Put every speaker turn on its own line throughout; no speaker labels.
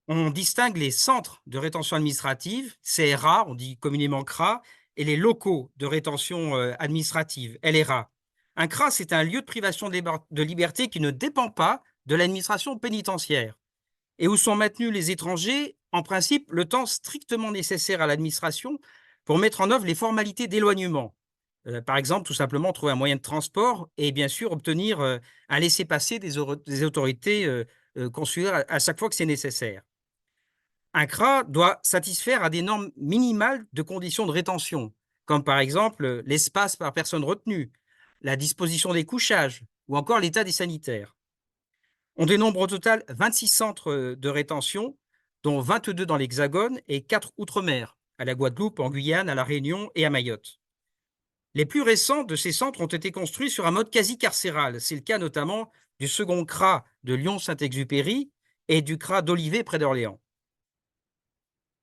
On distingue les centres de rétention administrative, CRA, on dit communément CRA, et les locaux de rétention administrative, LRA. Un CRA, c'est un lieu de privation de liberté qui ne dépend pas de l'administration pénitentiaire et où sont maintenus les étrangers, en principe, le temps strictement nécessaire à l'administration pour mettre en œuvre les formalités d'éloignement. Par exemple, tout simplement trouver un moyen de transport et bien sûr obtenir un laissez-passer des autorités consulaires à chaque fois que c'est nécessaire. Un CRA doit satisfaire à des normes minimales de conditions de rétention, comme par exemple l'espace par personne retenue, la disposition des couchages ou encore l'état des sanitaires. On dénombre au total 26 centres de rétention, dont 22 dans l'Hexagone et 4 outre-mer, à la Guadeloupe, en Guyane, à La Réunion et à Mayotte. Les plus récents de ces centres ont été construits sur un mode quasi carcéral. C'est le cas notamment du second CRA de Lyon-Saint-Exupéry et du CRA d'Olivet près d'Orléans.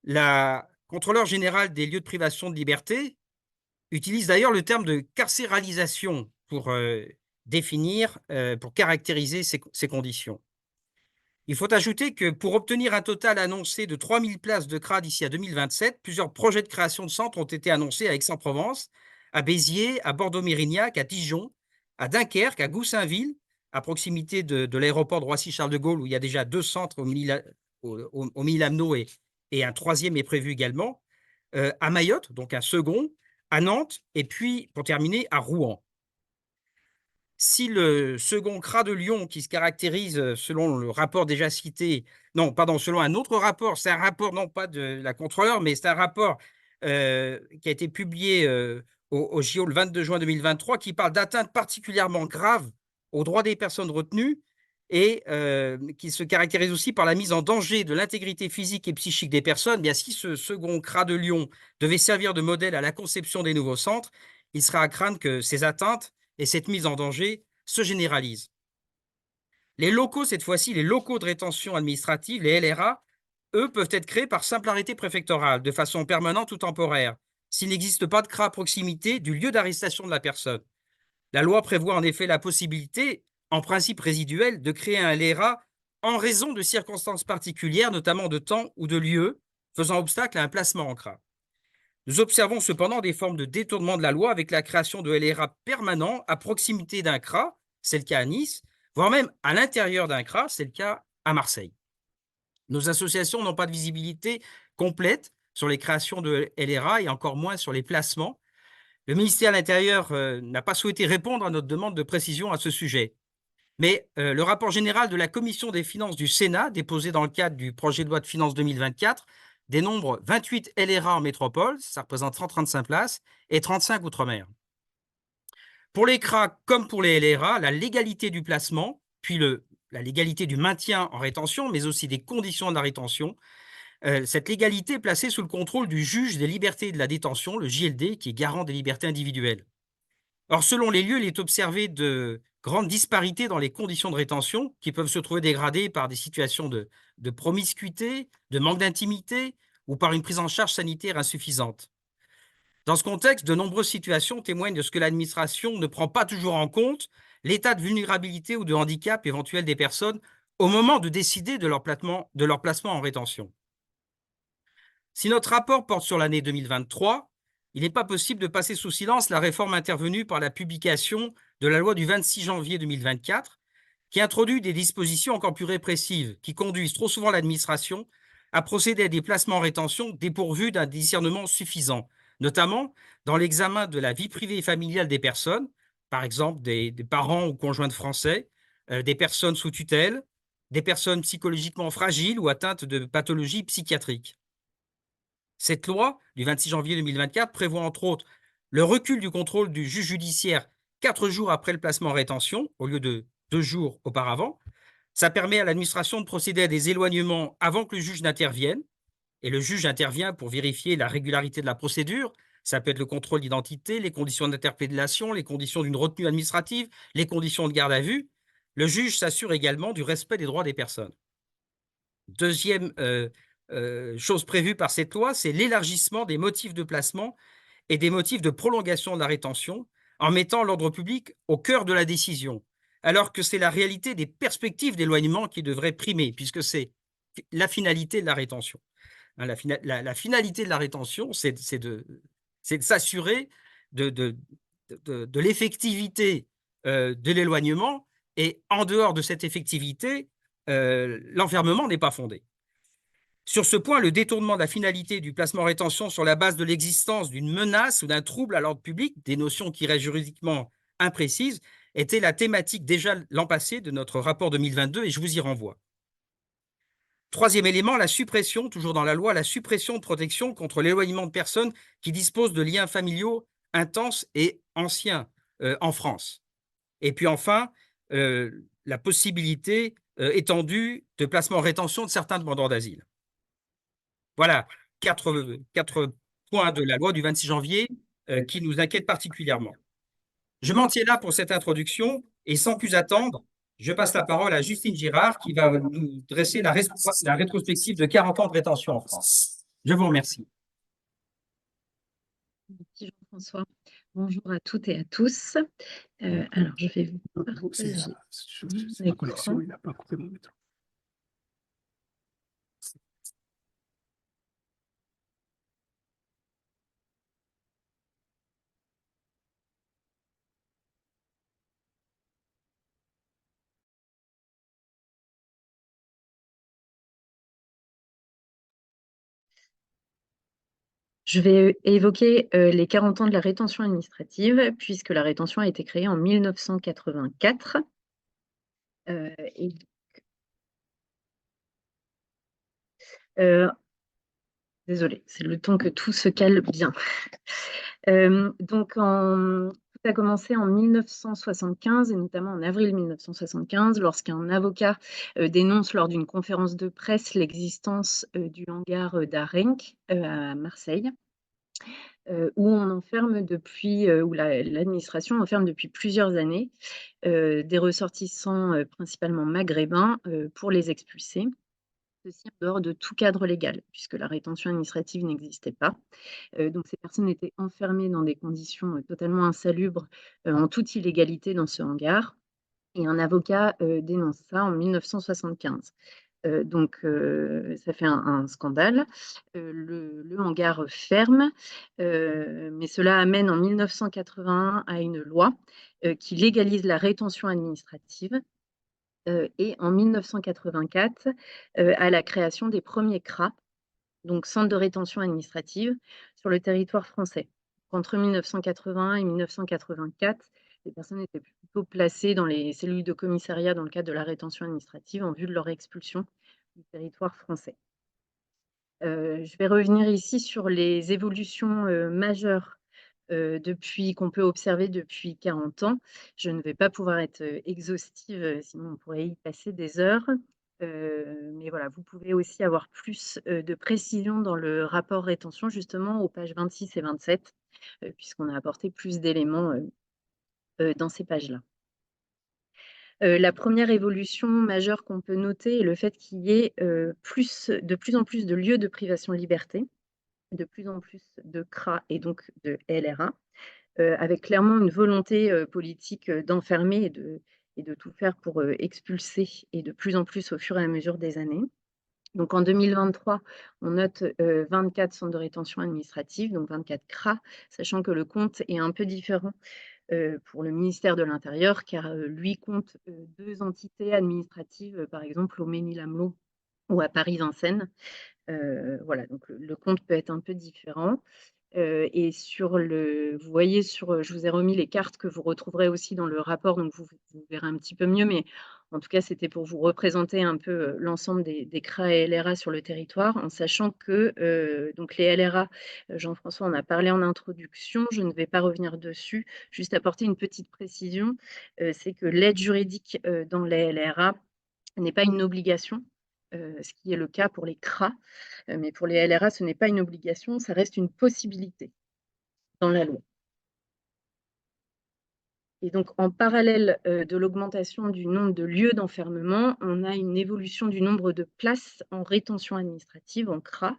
La contrôleur générale des lieux de privation de liberté utilise d'ailleurs le terme de carcéralisation pour définir, pour caractériser ces conditions. Il faut ajouter que pour obtenir un total annoncé de 3000 places de CRA d'ici à 2027, plusieurs projets de création de centres ont été annoncés à Aix-en-Provence, à Béziers, à Bordeaux-Mérignac, à Dijon, à Dunkerque, à Goussainville, à proximité de l'aéroport de Roissy-Charles de Gaulle, où il y a déjà 2 centres au Mille-Amno et un troisième est prévu également, à Mayotte, donc un second, à Nantes et puis, pour terminer, à Rouen. Si le second CRA de Lyon, qui se caractérise, selon le rapport déjà cité, non, pardon, selon un autre rapport, c'est un rapport non pas de la contrôleure, mais c'est un rapport, qui a été publié, au JO le 22 juin 2023, qui parle d'atteintes particulièrement graves aux droits des personnes retenues et qui se caractérise aussi par la mise en danger de l'intégrité physique et psychique des personnes. Bien, si ce second CRA de Lyon devait servir de modèle à la conception des nouveaux centres, il serait à craindre que ces atteintes et cette mise en danger se généralise. Les locaux, cette fois-ci, les locaux de rétention administrative, les LRA, eux, peuvent être créés par simple arrêté préfectoral, de façon permanente ou temporaire, s'il n'existe pas de CRA à proximité du lieu d'arrestation de la personne. La loi prévoit en effet la possibilité, en principe résiduel, de créer un LRA en raison de circonstances particulières, notamment de temps ou de lieu, faisant obstacle à un placement en CRA. Nous observons cependant des formes de détournement de la loi avec la création de LRA permanents à proximité d'un CRA, c'est le cas à Nice, voire même à l'intérieur d'un CRA, c'est le cas à Marseille. Nos associations n'ont pas de visibilité complète sur les créations de LRA et encore moins sur les placements. Le ministère de l'Intérieur n'a pas souhaité répondre à notre demande de précision à ce sujet. Mais le rapport général de la Commission des finances du Sénat, déposé dans le cadre du projet de loi de finances 2024, dénombre 28 LRA en métropole, ça représente 135 places, et 35 outre-mer. Pour les CRA comme pour les LRA, la légalité du placement, puis la légalité du maintien en rétention, mais aussi des conditions de la rétention, cette légalité est placée sous le contrôle du juge des libertés et de la détention, le JLD, qui est garant des libertés individuelles. Or, selon les lieux, il est observé de grandes disparités dans les conditions de rétention qui peuvent se trouver dégradées par des situations de promiscuité, de manque d'intimité ou par une prise en charge sanitaire insuffisante. Dans ce contexte, de nombreuses situations témoignent de ce que l'administration ne prend pas toujours en compte l'état de vulnérabilité ou de handicap éventuel des personnes au moment de décider de leur placement en rétention. Si notre rapport porte sur l'année 2023, il n'est pas possible de passer sous silence la réforme intervenue par la publication de la loi du 26 janvier 2024, qui introduit des dispositions encore plus répressives, qui conduisent trop souvent l'administration à procéder à des placements en rétention dépourvus d'un discernement suffisant, notamment dans l'examen de la vie privée et familiale des personnes, par exemple des parents ou conjoints de Français, des personnes sous tutelle, des personnes psychologiquement fragiles ou atteintes de pathologies psychiatriques. Cette loi du 26 janvier 2024 prévoit entre autres le recul du contrôle du juge judiciaire 4 jours après le placement en rétention, au lieu de 2 jours auparavant. Ça permet à l'administration de procéder à des éloignements avant que le juge n'intervienne. Et le juge intervient pour vérifier la régularité de la procédure. Ça peut être le contrôle d'identité, les conditions d'interpellation, les conditions d'une retenue administrative, les conditions de garde à vue. Le juge s'assure également du respect des droits des personnes. Deuxième chose prévue par cette loi, c'est l'élargissement des motifs de placement et des motifs de prolongation de la rétention, en mettant l'ordre public au cœur de la décision, alors que c'est la réalité des perspectives d'éloignement qui devrait primer, puisque c'est la finalité de la rétention. Hein, la finalité de la rétention, c'est de s'assurer de de l'effectivité, de l'éloignement, et en dehors de cette effectivité, l'enfermement n'est pas fondé. Sur ce point, le détournement de la finalité du placement en rétention sur la base de l'existence d'une menace ou d'un trouble à l'ordre public, des notions qui restent juridiquement imprécises, était la thématique déjà l'an passé de notre rapport 2022, et je vous y renvoie. Troisième élément, la suppression, toujours dans la loi, la suppression de protection contre l'éloignement de personnes qui disposent de liens familiaux intenses et anciens en France. Et puis enfin, la possibilité étendue de placement en rétention de certains demandeurs d'asile. Voilà, quatre points de la loi du 26 janvier qui nous inquiètent particulièrement. Je m'en tiens là pour cette introduction, et sans plus attendre, je passe la parole à Justine Girard qui va nous dresser la rétrospective de 40 ans de rétention en France. Je vous remercie.
Merci Jean-François. Bonjour à toutes et à tous. Alors, je vais vous partager l'écran.
Il n'a pas coupé mon métro.
Je vais évoquer les 40 ans de la rétention administrative, puisque la rétention a été créée en 1984. Et désolée, c'est le temps que tout se cale bien. Donc, tout a commencé en 1975, et notamment en avril 1975, lorsqu'un avocat dénonce lors d'une conférence de presse l'existence du hangar d'Arenc à Marseille, où on enferme depuis, où l'administration enferme depuis plusieurs années des ressortissants principalement maghrébins pour les expulser. Ceci en dehors de tout cadre légal, puisque la rétention administrative n'existait pas. Donc ces personnes étaient enfermées dans des conditions totalement insalubres, en toute illégalité dans ce hangar, et un avocat dénonce ça en 1975. Donc ça fait un scandale. Le hangar ferme, mais cela amène en 1981 à une loi qui légalise la rétention administrative, et en 1984 à la création des premiers CRA, donc centres de rétention administrative, sur le territoire français. Entre 1981 et 1984, les personnes étaient plutôt placées dans les cellules de commissariat dans le cadre de la rétention administrative en vue de leur expulsion du territoire français. Je vais revenir ici sur les évolutions majeures qu'on peut observer depuis 40 ans. Je ne vais pas pouvoir être exhaustive, sinon on pourrait y passer des heures. Mais voilà, vous pouvez aussi avoir plus de précision dans le rapport rétention, justement aux pages 26 et 27, puisqu'on a apporté plus d'éléments dans ces pages-là. La première évolution majeure qu'on peut noter est le fait qu'il y ait de plus en plus de lieux de privation de liberté, de plus en plus de CRA et donc de LRA, avec clairement une volonté politique d'enfermer et de tout faire pour expulser, et de plus en plus au fur et à mesure des années. Donc en 2023, on note 24 centres de rétention administrative, donc 24 CRA, sachant que le compte est un peu différent pour le ministère de l'Intérieur, car lui compte 2 entités administratives, par exemple au Mesnil-Amelot ou à Paris-Vincennes. Voilà, donc le compte peut être un peu différent. Et vous voyez je vous ai remis les cartes que vous retrouverez aussi dans le rapport, donc vous verrez un petit peu mieux, mais en tout cas, c'était pour vous représenter un peu l'ensemble des CRA et LRA sur le territoire, en sachant que donc les LRA, Jean-François en a parlé en introduction, je ne vais pas revenir dessus, juste apporter une petite précision, c'est que l'aide juridique dans les LRA n'est pas une obligation, ce qui est le cas pour les CRA, mais pour les LRA, ce n'est pas une obligation, ça reste une possibilité dans la loi. Et donc, en parallèle de l'augmentation du nombre de lieux d'enfermement, on a une évolution du nombre de places en rétention administrative, en CRA.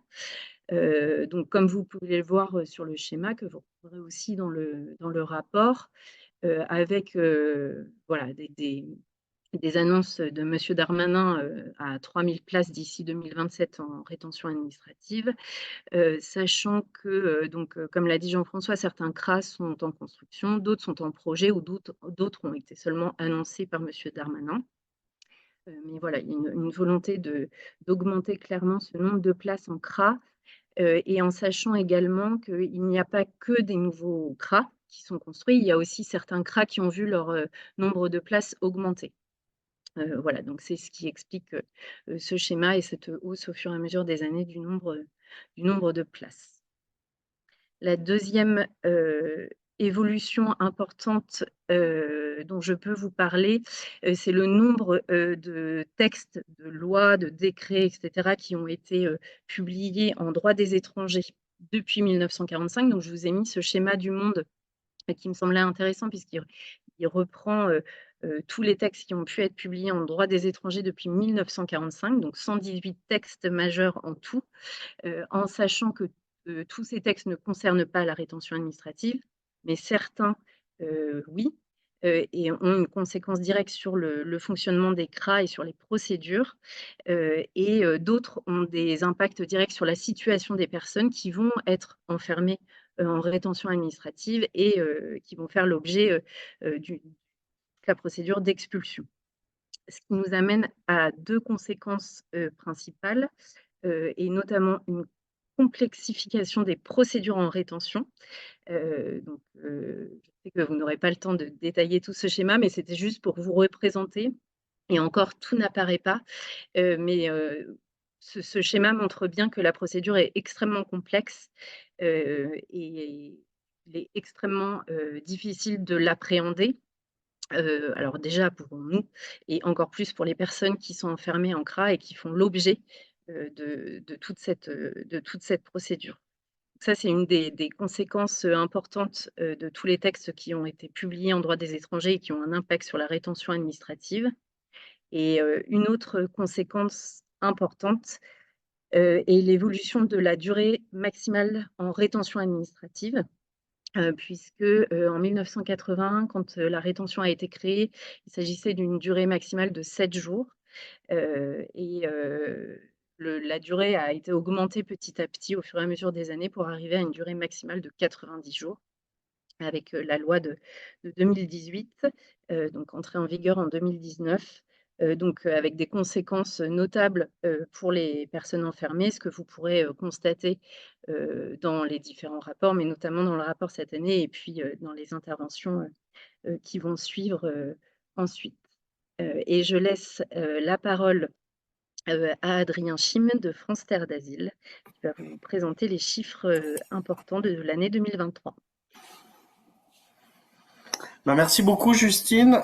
Donc, comme vous pouvez le voir sur le schéma, que vous retrouverez aussi dans le rapport, avec voilà, des annonces de Monsieur Darmanin à 3000 places d'ici 2027 en rétention administrative, sachant que, comme l'a dit Jean-François, certains CRA sont en construction, d'autres sont en projet ou d'autres ont été seulement annoncés par Monsieur Darmanin. Mais voilà, il y a une volonté d'augmenter clairement ce nombre de places en CRA, et en sachant également qu'il n'y a pas que des nouveaux CRA qui sont construits, il y a aussi certains CRA qui ont vu leur nombre de places augmenter. Voilà, donc c'est ce qui explique ce schéma et cette hausse au fur et à mesure des années du nombre de places. La deuxième évolution importante dont je peux vous parler, c'est le nombre de textes, de lois, de décrets, etc., qui ont été publiés en droit des étrangers depuis 1945. Donc, je vous ai mis ce schéma du monde qui me semblait intéressant puisqu'il reprend tous les textes qui ont pu être publiés en droit des étrangers depuis 1945, donc 118 textes majeurs en tout, en sachant que tous ces textes ne concernent pas la rétention administrative, mais certains, oui, et ont une conséquence directe sur le fonctionnement des CRA et sur les procédures, et d'autres ont des impacts directs sur la situation des personnes qui vont être enfermées en rétention administrative et qui vont faire l'objet de la procédure d'expulsion. Ce qui nous amène à 2 conséquences principales, et notamment une complexification des procédures en rétention. Je sais que vous n'aurez pas le temps de détailler tout ce schéma, mais c'était juste pour vous représenter, et encore tout n'apparaît pas, mais ce schéma montre bien que la procédure est extrêmement complexe, et il est extrêmement difficile de l'appréhender. Alors déjà pour nous et encore plus pour les personnes qui sont enfermées en CRA et qui font l'objet de toute cette procédure. Ça, c'est une des conséquences importantes de tous les textes qui ont été publiés en droit des étrangers et qui ont un impact sur la rétention administrative. Et une autre conséquence importante est l'évolution de la durée maximale en rétention administrative, puisque en 1981, quand la rétention a été créée, il s'agissait d'une durée maximale de 7 jours, et la durée a été augmentée petit à petit au fur et à mesure des années pour arriver à une durée maximale de 90 jours avec la loi de 2018, donc entrée en vigueur en 2019, avec des conséquences notables pour les personnes enfermées, ce que vous pourrez constater dans les différents rapports, mais notamment dans le rapport cette année et puis dans les interventions qui vont suivre ensuite. Et je laisse la parole à Adrien Chim de France Terre d'Asile, qui va vous présenter les chiffres importants de l'année 2023.
Ben, merci beaucoup Justine.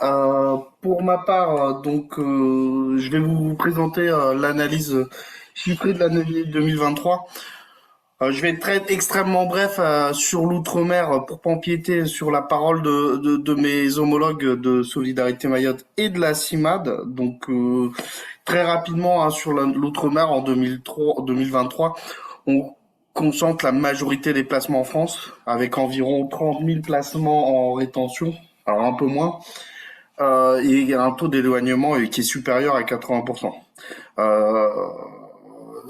Pour ma part, je vais vous présenter l'analyse chiffrée de l'année 2023. Je vais être extrêmement bref sur l'outre-mer pour pas empiéter sur la parole de mes homologues de Solidarité Mayotte et de la CIMAD. Très rapidement sur l'outre-mer en 2023, on concentre la majorité des placements en France avec environ 30 000 placements en rétention, alors un peu moins, et un taux d'éloignement qui est supérieur à 80%.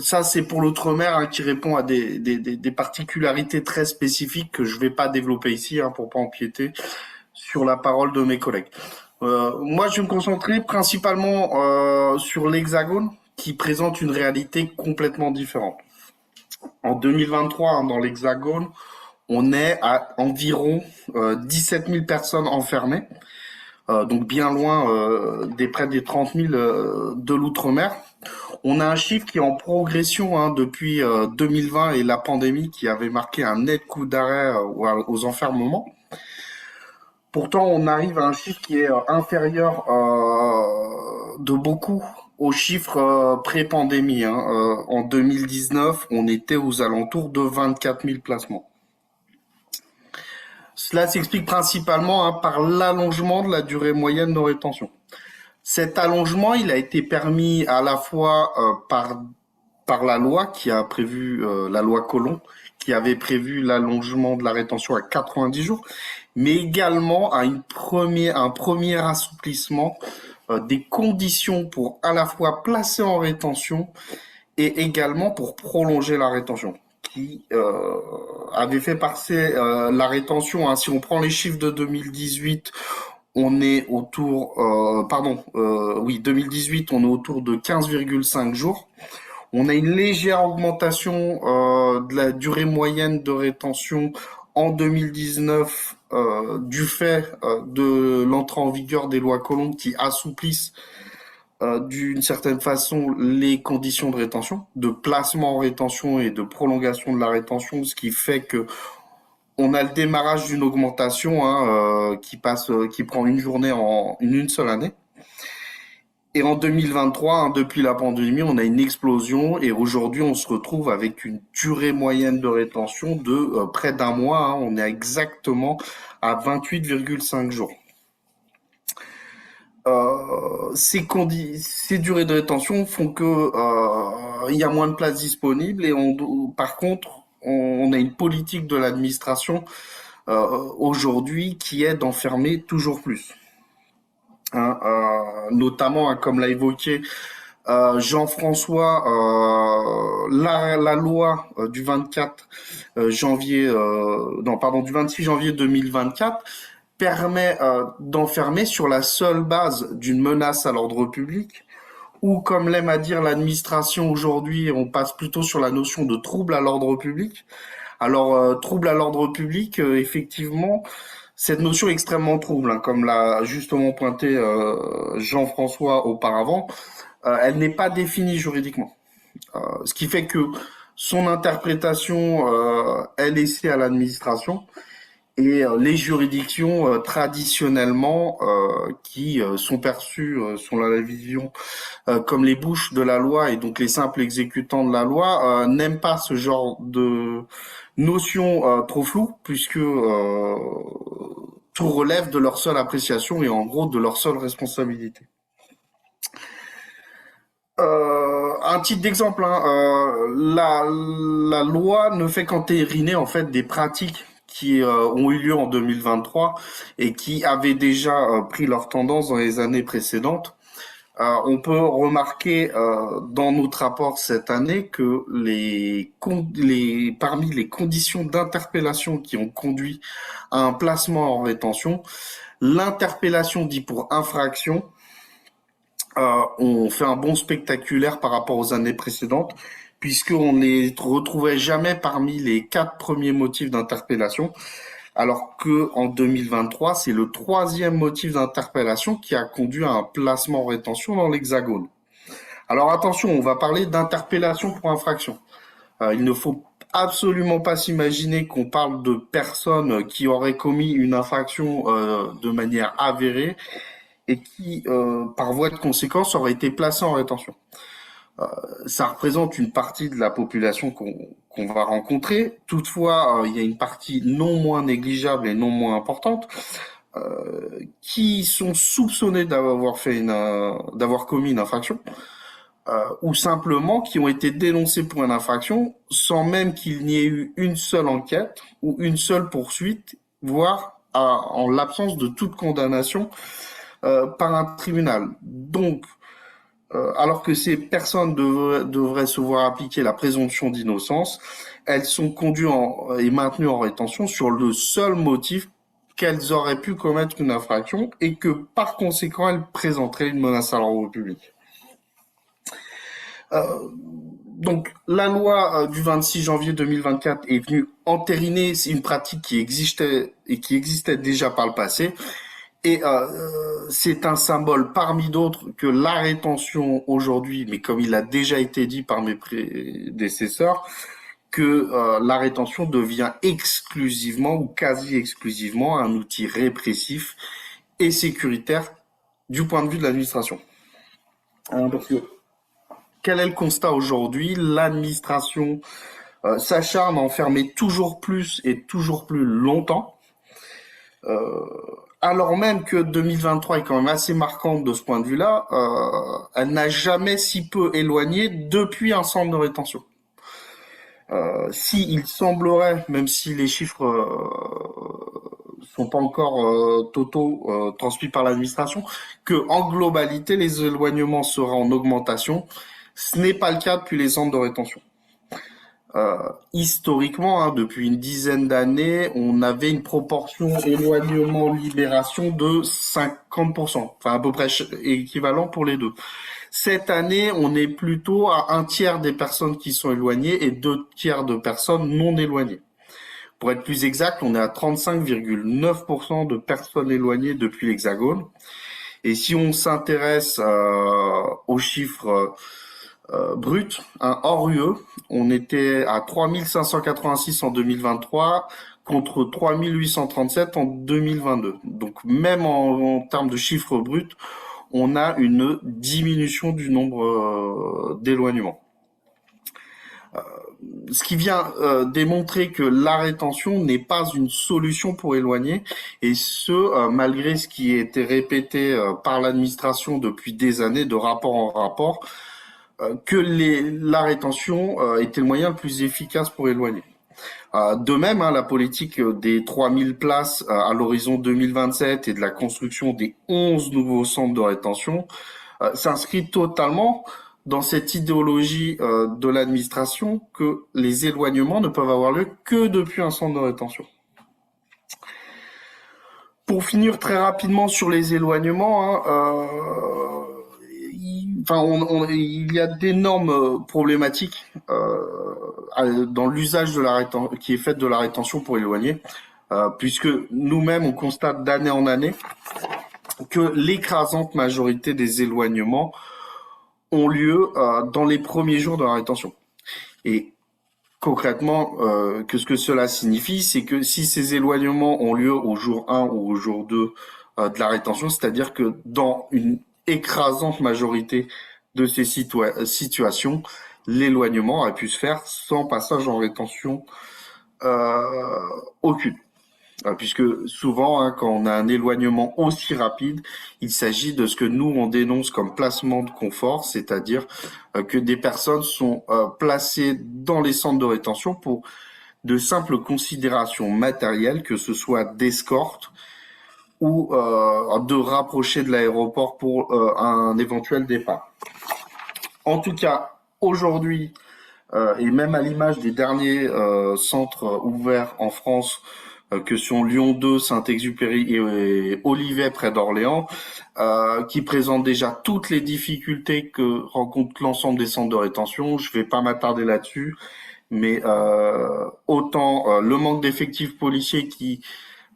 Ça, c'est pour l'outre-mer qui répond à des particularités très spécifiques que je vais pas développer ici pour pas empiéter sur la parole de mes collègues. Moi, je vais me concentrer principalement sur l'Hexagone qui présente une réalité complètement différente. En 2023, dans l'Hexagone, on est à environ 17 000 personnes enfermées, donc bien loin des près des 30 000 de l'outre-mer. On a un chiffre qui est en progression depuis 2020 et la pandémie qui avait marqué un net coup d'arrêt aux enfermements. Pourtant, on arrive à un chiffre qui est inférieur de beaucoup aux chiffres pré-pandémie. En 2019, on était aux alentours de 24 000 placements. Cela s'explique principalement par l'allongement de la durée moyenne de rétention. Cet allongement, il a été permis à la fois par la loi qui a prévu, la loi Collomb, qui avait prévu l'allongement de la rétention à 90 jours, mais également à un premier assouplissement des conditions pour à la fois placer en rétention et également pour prolonger la rétention, qui avait fait passer la rétention, hein, si on prend les chiffres de 2018, on est autour, 2018, on est autour de 15,5 jours. On a une légère augmentation de la durée moyenne de rétention en 2019 du fait de l'entrée en vigueur des lois Colomb qui assouplissent d'une certaine façon les conditions de rétention, de placement en rétention et de prolongation de la rétention, ce qui fait que on a le démarrage d'une augmentation qui prend une journée en une seule année. Et en 2023, depuis la pandémie, on a une explosion et aujourd'hui, on se retrouve avec une durée moyenne de rétention de près d'un mois. Hein, on est exactement à 28,5 jours. Ces durées de rétention font que il y a moins de places disponibles et par contre, on a une politique de l'administration aujourd'hui qui est d'enfermer toujours plus. Hein, notamment, hein, comme l'a évoqué Jean-François, la loi du 26 janvier 2024 permet d'enfermer sur la seule base d'une menace à l'ordre public, ou comme l'aime à dire l'administration aujourd'hui, on passe plutôt sur la notion de trouble à l'ordre public. Alors, trouble à l'ordre public, effectivement, cette notion est extrêmement trouble, hein, comme l'a justement pointé Jean-François auparavant, elle n'est pas définie juridiquement. Ce qui fait que son interprétation est laissée à l'administration et les juridictions traditionnellement qui sont perçues, selon la vision, comme les bouches de la loi et donc les simples exécutants de la loi, n'aiment pas ce genre de notion trop floue puisque tout relève de leur seule appréciation et en gros de leur seule responsabilité. Un titre d'exemple, hein, la loi ne fait qu'entériner en fait des pratiques qui ont eu lieu en 2023 et qui avaient déjà pris leur tendance dans les années précédentes. On peut remarquer dans notre rapport cette année que parmi les conditions d'interpellation qui ont conduit à un placement en rétention, l'interpellation dit pour infraction, on fait un bond spectaculaire par rapport aux années précédentes, puisqu'on ne les retrouvait jamais parmi les 4 premiers motifs d'interpellation, alors que en 2023, c'est le 3e motif d'interpellation qui a conduit à un placement en rétention dans l'Hexagone. Alors attention, on va parler d'interpellation pour infraction. Il ne faut absolument pas s'imaginer qu'on parle de personnes qui auraient commis une infraction de manière avérée et qui, par voie de conséquence, auraient été placées en rétention. Ça représente une partie de la population qu'on va rencontrer. Toutefois, il y a une partie non moins négligeable et non moins importante qui sont soupçonnés d'avoir commis une infraction ou simplement qui ont été dénoncés pour une infraction sans même qu'il n'y ait eu une seule enquête ou une seule poursuite, voire en l'absence de toute condamnation par un tribunal. Donc, alors que ces personnes devraient se voir appliquer la présomption d'innocence, elles sont conduites et maintenues en rétention sur le seul motif qu'elles auraient pu commettre une infraction et que par conséquent elles présenteraient une menace à l'ordre public. Donc la loi du 26 janvier 2024 est venue entériner une pratique qui existait déjà par le passé. Et c'est un symbole parmi d'autres que la rétention aujourd'hui, mais comme il a déjà été dit par mes prédécesseurs, que la rétention devient exclusivement ou quasi exclusivement un outil répressif et sécuritaire du point de vue de l'administration. Parce que quel est le constat aujourd'hui? L'administration s'acharne à enfermer toujours plus et toujours plus longtemps. Alors même que 2023 est quand même assez marquante de ce point de vue-là, elle n'a jamais si peu éloigné depuis un centre de rétention. Il semblerait, même si les chiffres sont pas encore totaux transmis par l'administration, que en globalité les éloignements seraient en augmentation. Ce n'est pas le cas depuis les centres de rétention. Historiquement, hein, depuis une dizaine d'années, on avait une proportion éloignement-libération de 50%, enfin à peu près équivalent pour les deux. Cette année, on est plutôt à un tiers des personnes qui sont éloignées et deux tiers de personnes non éloignées. Pour être plus exact, on est à 35,9% de personnes éloignées depuis l'Hexagone. Et si on s'intéresse aux chiffres brut, hein, hors UE, on était à 3586 en 2023 contre 3837 en 2022. Donc même en termes de chiffres bruts, on a une diminution du nombre d'éloignements. Ce qui vient démontrer que la rétention n'est pas une solution pour éloigner, et ce, malgré ce qui a été répété par l'administration depuis des années, de rapport en rapport, que la rétention était le moyen le plus efficace pour éloigner. De même, hein, la politique des 3000 places à l'horizon 2027 et de la construction des 11 nouveaux centres de rétention s'inscrit totalement dans cette idéologie de l'administration que les éloignements ne peuvent avoir lieu que depuis un centre de rétention. Pour finir très rapidement sur les éloignements, hein, il y a d'énormes problématiques dans l'usage de la rétention qui est faite de la rétention pour éloigner, puisque nous-mêmes on constate d'année en année que l'écrasante majorité des éloignements ont lieu dans les premiers jours de la rétention. Et concrètement, ce que cela signifie, c'est que si ces éloignements ont lieu au jour 1 ou au jour 2 de la rétention, c'est-à-dire que dans une écrasante majorité de ces situations, l'éloignement aurait pu se faire sans passage en rétention aucune. Puisque souvent, hein, quand on a un éloignement aussi rapide, il s'agit de ce que nous, on dénonce comme placement de confort, c'est-à-dire que des personnes sont placées dans les centres de rétention pour de simples considérations matérielles, que ce soit d'escorte ou de rapprocher de l'aéroport pour un éventuel départ. En tout cas, aujourd'hui, et même à l'image des derniers centres ouverts en France, que sont Lyon 2, Saint-Exupéry et Olivet près d'Orléans, qui présentent déjà toutes les difficultés que rencontre l'ensemble des centres de rétention. Je vais pas m'attarder là-dessus, mais autant le manque d'effectifs policiers qui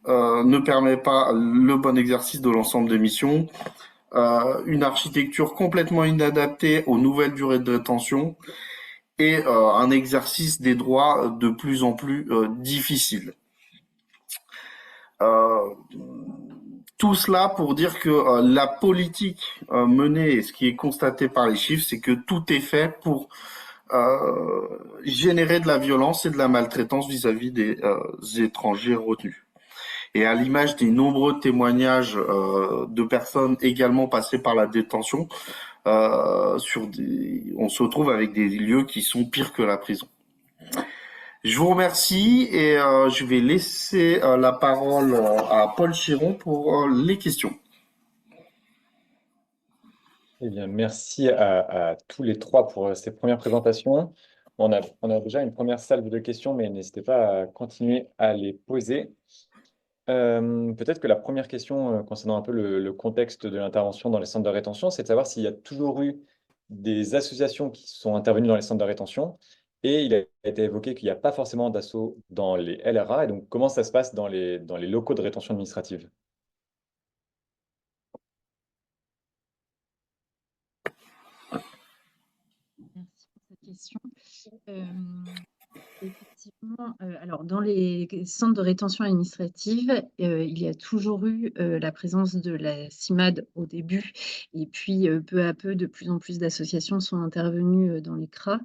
ne permet pas le bon exercice de l'ensemble des missions, une architecture complètement inadaptée aux nouvelles durées de détention et un exercice des droits de plus en plus difficile. Tout cela pour dire que la politique menée et ce qui est constaté par les chiffres, c'est que tout est fait pour générer de la violence et de la maltraitance vis-à-vis des étrangers retenus. Et à l'image des nombreux témoignages de personnes également passées par la détention, on se retrouve avec des lieux qui sont pires que la prison. Je vous remercie et je vais laisser la parole à Paul Chiron pour les questions.
Eh bien, merci à tous les trois pour ces premières présentations. On a déjà une première salve de questions, mais n'hésitez pas à continuer à les poser. Peut-être que la première question concernant un peu le contexte de l'intervention dans les centres de rétention, c'est de savoir s'il y a toujours eu des associations qui sont intervenues dans les centres de rétention. Et il a été évoqué qu'il n'y a pas forcément d'asso dans les LRA. Et donc, comment ça se passe dans les locaux de rétention administrative?
Merci pour cette question. Effectivement, alors dans les centres de rétention administrative, il y a toujours eu la présence de la CIMAD au début, et puis peu à peu, de plus en plus d'associations sont intervenues dans les CRA,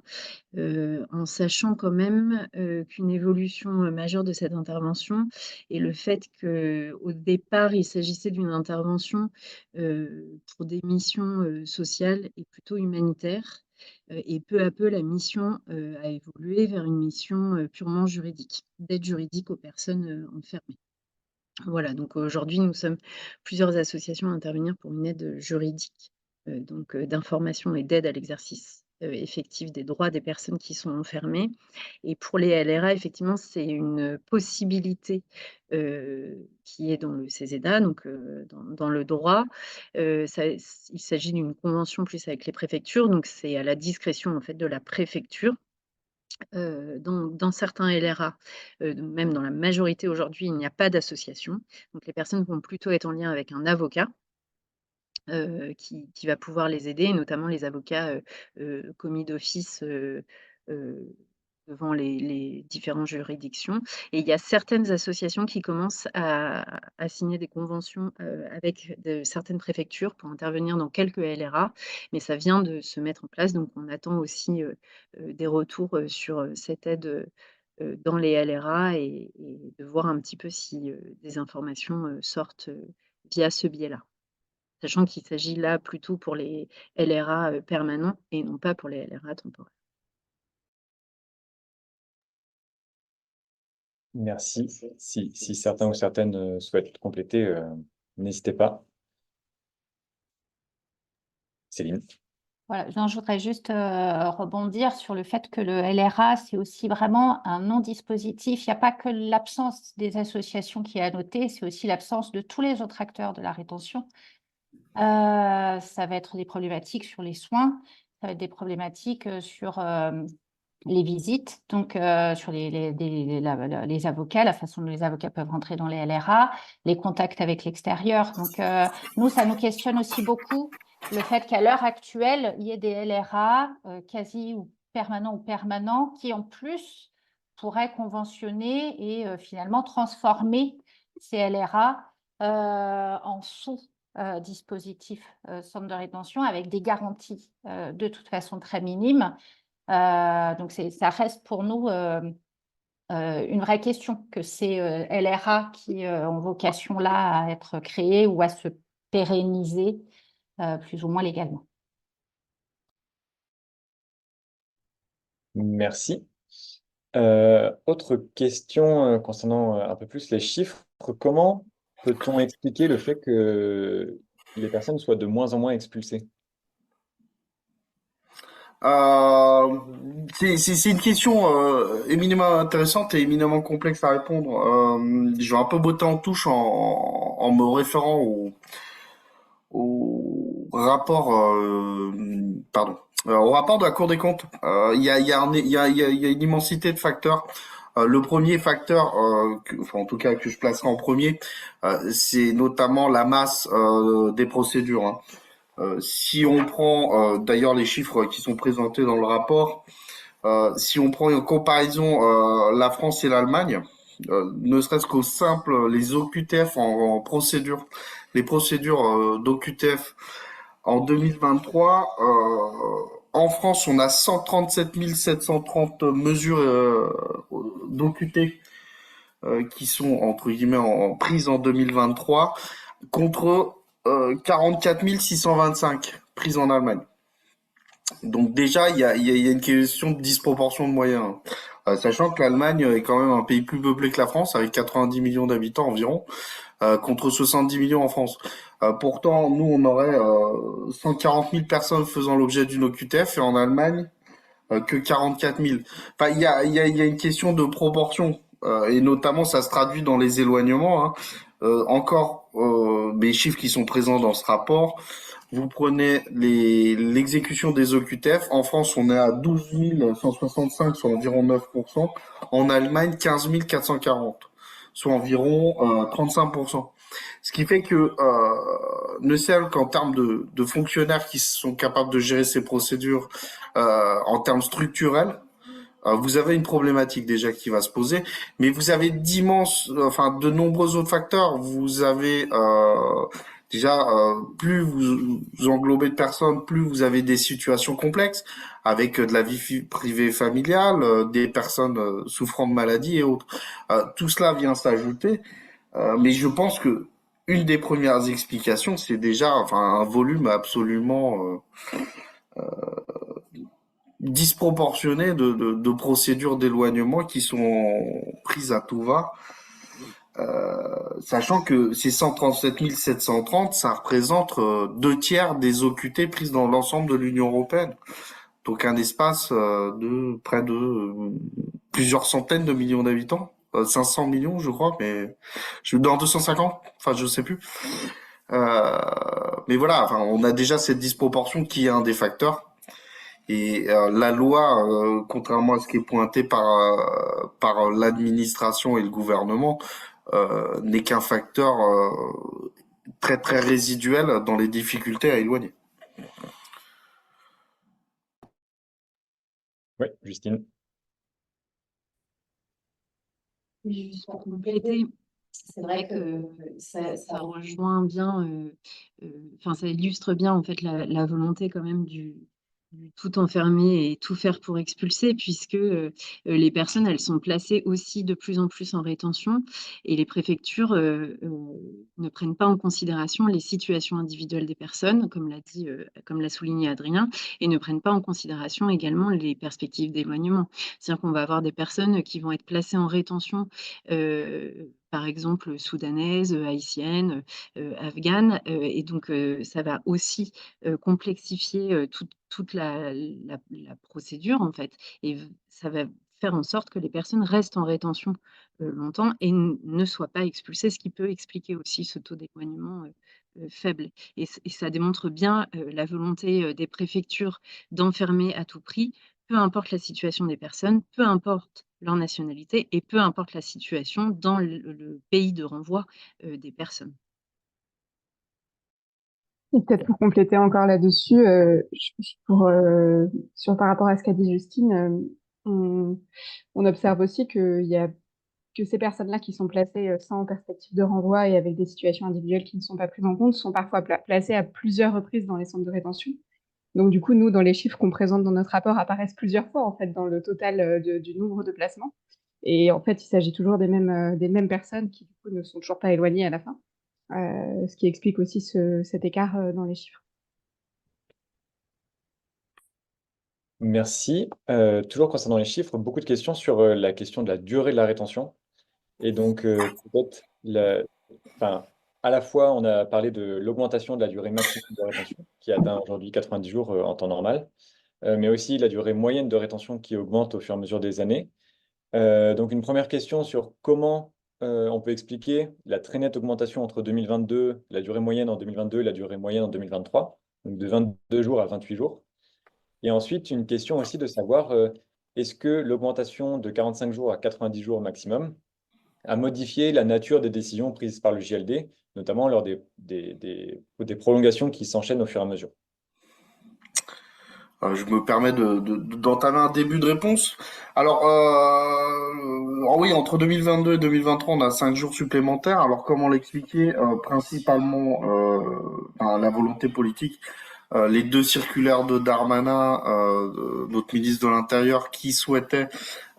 en sachant quand même qu'une évolution majeure de cette intervention est le fait qu'au départ, il s'agissait d'une intervention pour des missions sociales et plutôt humanitaires. Et peu à peu, la mission a évolué vers une mission purement juridique, d'aide juridique aux personnes enfermées. Voilà, donc aujourd'hui, nous sommes plusieurs associations à intervenir pour une aide juridique, donc d'information et d'aide à l'exercice, effectif des droits des personnes qui sont enfermées. Et pour les LRA, effectivement, c'est une possibilité, qui est dans le CESEDA, donc dans le droit. Il s'agit d'une convention plus avec les préfectures, donc c'est à la discrétion, en fait, de la préfecture. Dans certains LRA, même dans la majorité aujourd'hui, il n'y a pas d'association. Donc les personnes vont plutôt être en lien avec un avocat, qui va pouvoir les aider, notamment les avocats, commis d'office, heu, devant les différentes juridictions. Et il y a certaines associations qui commencent à signer des conventions, avec certaines préfectures pour intervenir dans quelques LRA, mais ça vient de se mettre en place, donc on attend aussi, des retours, sur, cette aide, dans les LRA, et de voir un petit peu si, des informations, sortent, via ce biais-là. Sachant qu'il s'agit là plutôt pour les LRA, permanents et non pas pour les LRA temporaires.
Merci. Si certains ou certaines souhaitent compléter, n'hésitez pas. Céline.
Voilà, non, je voudrais juste rebondir sur le fait que le LRA, c'est aussi vraiment un non-dispositif. Il n'y a pas que l'absence des associations qui est à noter, c'est aussi l'absence de tous les autres acteurs de la rétention. Ça va être des problématiques sur les soins, ça va être des problématiques sur les visites, donc sur les avocats, la façon dont les avocats peuvent rentrer dans les LRA, les contacts avec l'extérieur. Donc nous, ça nous questionne aussi beaucoup le fait qu'à l'heure actuelle, il y ait des LRA quasi ou permanents qui en plus pourraient conventionner et finalement transformer ces LRA en sous-dispositifs centre de rétention avec des garanties de toute façon très minimes. Donc ça reste pour nous une vraie question que ces LRA qui ont vocation là à être créés ou à se pérenniser plus ou moins légalement.
Merci. Autre question concernant un peu plus les chiffres. Comment peut-on expliquer le fait que les personnes soient de moins en moins expulsées?
C'est une question éminemment intéressante et éminemment complexe à répondre. Je vais un peu botter en touche en me référant au rapport, au rapport de la Cour des comptes. Il y a une immensité de facteurs. Le premier facteur, enfin en tout cas que je placerai en premier, c'est notamment la masse des procédures, hein. Si on prend d'ailleurs les chiffres qui sont présentés dans le rapport, si on prend une comparaison la France et l'Allemagne, ne serait-ce qu'au simple les OQTF en procédure, les procédures d'OQTF en 2023, en France on a 137 730 mesures d'OQT qui sont entre guillemets en prise en 2023 contre 44 625 prises en Allemagne. Donc déjà, il y a une question de disproportion de moyens. Sachant que l'Allemagne est quand même un pays plus peuplé que la France, avec 90 millions d'habitants environ, contre 70 millions en France. Pourtant, nous, on aurait 140 000 personnes faisant l'objet d'une OQTF, et en Allemagne, que 44 000. Enfin, il y a une question de proportion, et notamment, ça se traduit dans les éloignements, hein. Encore, les chiffres qui sont présents dans ce rapport, vous prenez l'exécution des OQTF. En France, on est à 12 165, soit environ 9%. En Allemagne, 15 440, soit environ 35%. Ce qui fait que, ne serait-ce qu'en termes de fonctionnaires qui sont capables de gérer ces procédures, en termes structurels, vous avez une problématique déjà qui va se poser, mais vous avez de nombreux autres facteurs. Vous avez déjà, plus vous englobez de personnes, plus vous avez des situations complexes avec de la vie privée familiale, des personnes souffrant de maladies et autres. Tout cela vient s'ajouter, mais je pense que une des premières explications, c'est déjà, un volume absolument disproportionné de procédures d'éloignement qui sont prises à tout va. Sachant que ces 137 730, ça représente 2 tiers des OQT prises dans l'ensemble de l'Union européenne. Donc un espace de près de plusieurs centaines de millions d'habitants, 500 millions je crois, mais dans 250, enfin je sais plus. Euh, mais voilà, enfin, on a déjà cette disproportion qui est un des facteurs. Et la loi, contrairement à ce qui est pointé par l'administration et le gouvernement, n'est qu'un facteur très très résiduel dans les difficultés à éloigner.
Oui, Justine.
Et juste pour compléter, c'est vrai que ça rejoint bien, enfin, ça illustre bien en fait la volonté quand même du tout enfermer et tout faire pour expulser puisque, les personnes, elles sont placées aussi de plus en plus en rétention et les préfectures, ne prennent pas en considération les situations individuelles des personnes, comme l'a souligné Adrien, et ne prennent pas en considération également les perspectives d'éloignement. C'est-à-dire qu'on va avoir des personnes qui vont être placées en rétention, par exemple soudanaises, haïtiennes, afghanes, et donc ça va aussi complexifier toute la procédure en fait et ça va faire en sorte que les personnes restent en rétention longtemps et ne soient pas expulsées, ce qui peut expliquer aussi ce taux d'éloignement faible. Et ça démontre bien la volonté des préfectures d'enfermer à tout prix, peu importe la situation des personnes, peu importe leur nationalité et peu importe la situation dans le pays de renvoi des personnes.
Et peut-être pour compléter encore là-dessus, par rapport à ce qu'a dit Justine, on observe aussi que ces personnes-là qui sont placées sans perspective de renvoi et avec des situations individuelles qui ne sont pas prises en compte sont parfois placées à plusieurs reprises dans les centres de rétention. Donc du coup, nous, dans les chiffres qu'on présente dans notre rapport, apparaissent plusieurs fois en fait dans le total du nombre de placements. Et en fait, il s'agit toujours des mêmes personnes qui du coup ne sont toujours pas éloignées à la fin, ce qui explique aussi cet écart dans les chiffres.
Merci. Toujours concernant les chiffres, beaucoup de questions sur la question de la durée de la rétention. Et donc, peut-être, enfin, à la fois, on a parlé de l'augmentation de la durée maximum de rétention, qui atteint aujourd'hui 90 jours en temps normal, mais aussi la durée moyenne de rétention qui augmente au fur et à mesure des années. Donc, une première question sur comment on peut expliquer la très nette augmentation entre 2022, la durée moyenne en 2022 et la durée moyenne en 2023, donc de 22 jours à 28 jours. Et ensuite, une question aussi de savoir, est-ce que l'augmentation de 45 jours à 90 jours maximum a modifié la nature des décisions prises par le JLD, notamment lors des prolongations qui s'enchaînent au fur et à mesure?
Je me permets d'entamer un début de réponse. Alors, oui, entre 2022 et 2023, on a 5 jours supplémentaires. Alors, comme on l'expliquait, principalement la volonté politique, les 2 circulaires de Darmanin, notre ministre de l'Intérieur, qui souhaitait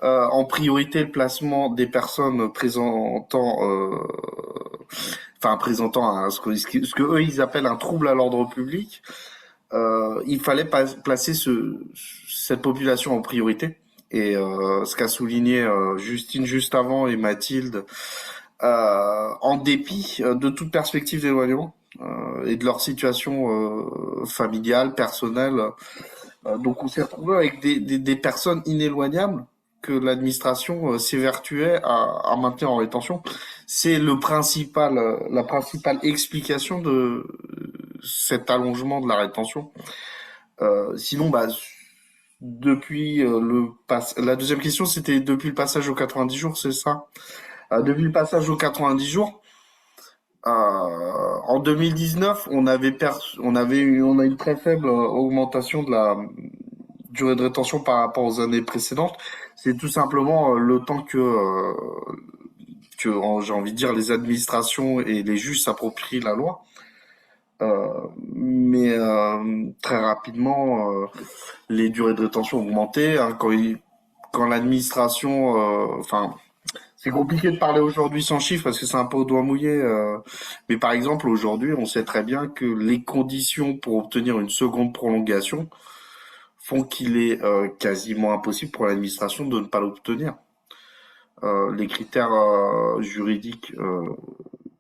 en priorité le placement des personnes présentant ce que eux ils appellent un trouble à l'ordre public. Il fallait placer cette population en priorité. Et ce qu'a souligné Justine juste avant et Mathilde, en dépit de toute perspective d'éloignement et de leur situation familiale, personnelle. Donc on s'est retrouvé avec des personnes inéloignables que l'administration s'évertuait à maintenir en rétention. C'est la principale explication de cet allongement de la rétention. Sinon, depuis la deuxième question, c'était depuis le passage aux 90 jours, c'est ça? Depuis le passage aux 90 jours, en 2019, on a une très faible augmentation de la durée de rétention par rapport aux années précédentes. C'est tout simplement le temps que j'ai envie de dire, les administrations et les juges s'approprient la loi. Mais très rapidement, les durées de rétention ont augmenté. Hein, quand l'administration, c'est compliqué de parler aujourd'hui sans chiffres parce que c'est un peu au doigt mouillé. Mais par exemple, aujourd'hui, on sait très bien que les conditions pour obtenir une seconde prolongation font qu'il est quasiment impossible pour l'administration de ne pas l'obtenir. les critères juridiques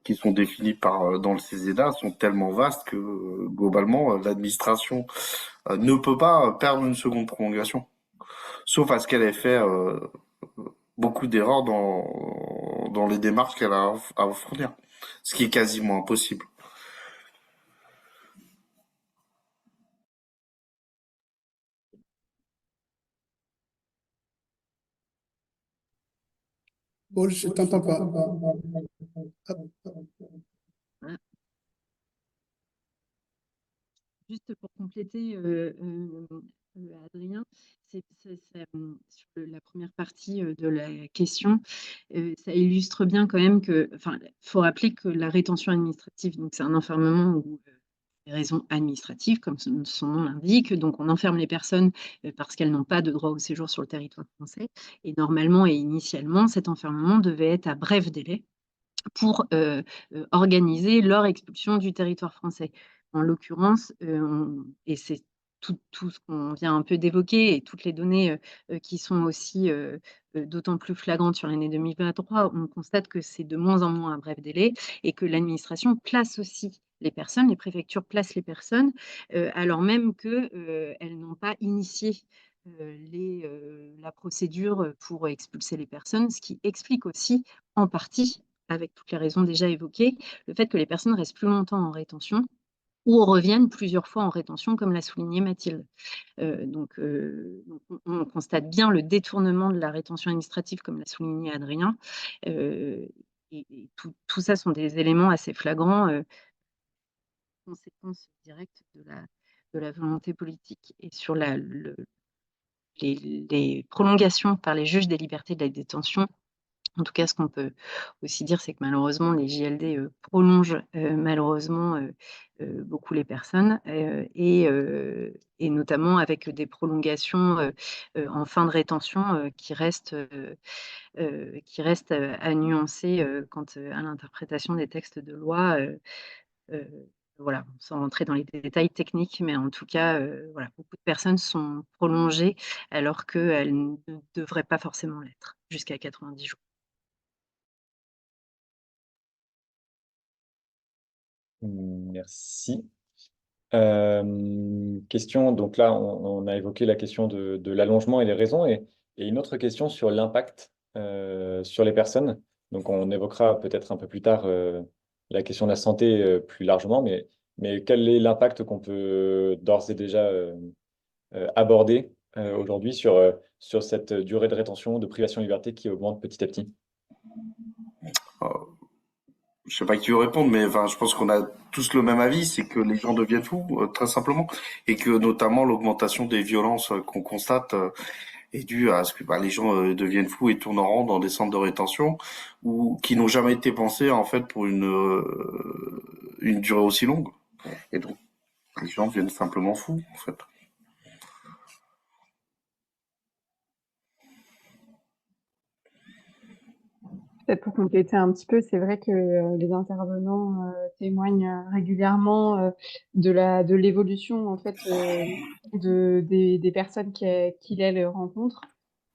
qui sont définis dans le CESEDA sont tellement vastes que globalement l'administration ne peut pas perdre une seconde prolongation, sauf à ce qu'elle ait fait beaucoup d'erreurs dans les démarches qu'elle a à fournir, ce qui est quasiment impossible.
Paul, je t'entends pas.
Voilà. Juste pour compléter, Adrien, sur la première partie de la question, ça illustre bien quand même que, enfin, faut rappeler que la rétention administrative, donc c'est un enfermement où des raisons administratives, comme son nom l'indique, donc on enferme les personnes parce qu'elles n'ont pas de droit au séjour sur le territoire français. Et normalement et initialement, cet enfermement devait être à bref délai pour organiser leur expulsion du territoire français. En l'occurrence, et c'est tout ce qu'on vient un peu d'évoquer et toutes les données qui sont aussi d'autant plus flagrantes sur l'année 2023, on constate que c'est de moins en moins à bref délai et que l'administration place aussi les personnes, les préfectures placent les personnes, alors même qu'elles n'ont pas initié la procédure pour expulser les personnes, ce qui explique aussi en partie, avec toutes les raisons déjà évoquées, le fait que les personnes restent plus longtemps en rétention ou reviennent plusieurs fois en rétention, comme l'a souligné Mathilde. Donc, on constate bien le détournement de la rétention administrative, comme l'a souligné Adrien. Et tout ça sont des éléments assez flagrants, conséquences directes de la volonté politique. Et sur les prolongations par les juges des libertés de la détention, en tout cas, ce qu'on peut aussi dire, c'est que malheureusement, les JLD prolongent malheureusement beaucoup les personnes et notamment avec des prolongations en fin de rétention qui restent à nuancer quant à l'interprétation des textes de loi. Euh, voilà, sans rentrer dans les détails techniques, mais en tout cas, voilà, beaucoup de personnes sont prolongées alors qu'elles ne devraient pas forcément l'être jusqu'à 90 jours.
Merci. Question, donc là, on a évoqué la question de l'allongement et les raisons, et une autre question sur l'impact sur les personnes. Donc, on évoquera peut-être un peu plus tard la question de la santé plus largement, mais quel est l'impact qu'on peut d'ores et déjà aborder aujourd'hui sur cette durée de rétention, de privation de liberté qui augmente petit à petit?
Je sais pas qui veut répondre, mais enfin, je pense qu'on a tous le même avis, c'est que les gens deviennent fous, très simplement, et que notamment l'augmentation des violences qu'on constate est due à ce que les gens deviennent fous et tournent en rond dans des centres de rétention ou qui n'ont jamais été pensés en fait pour une durée aussi longue. Et donc, les gens deviennent simplement fous, en fait.
Peut-être pour compléter un petit peu, c'est vrai que les intervenants témoignent régulièrement de l'évolution en fait des personnes qu'il elles rencontrent,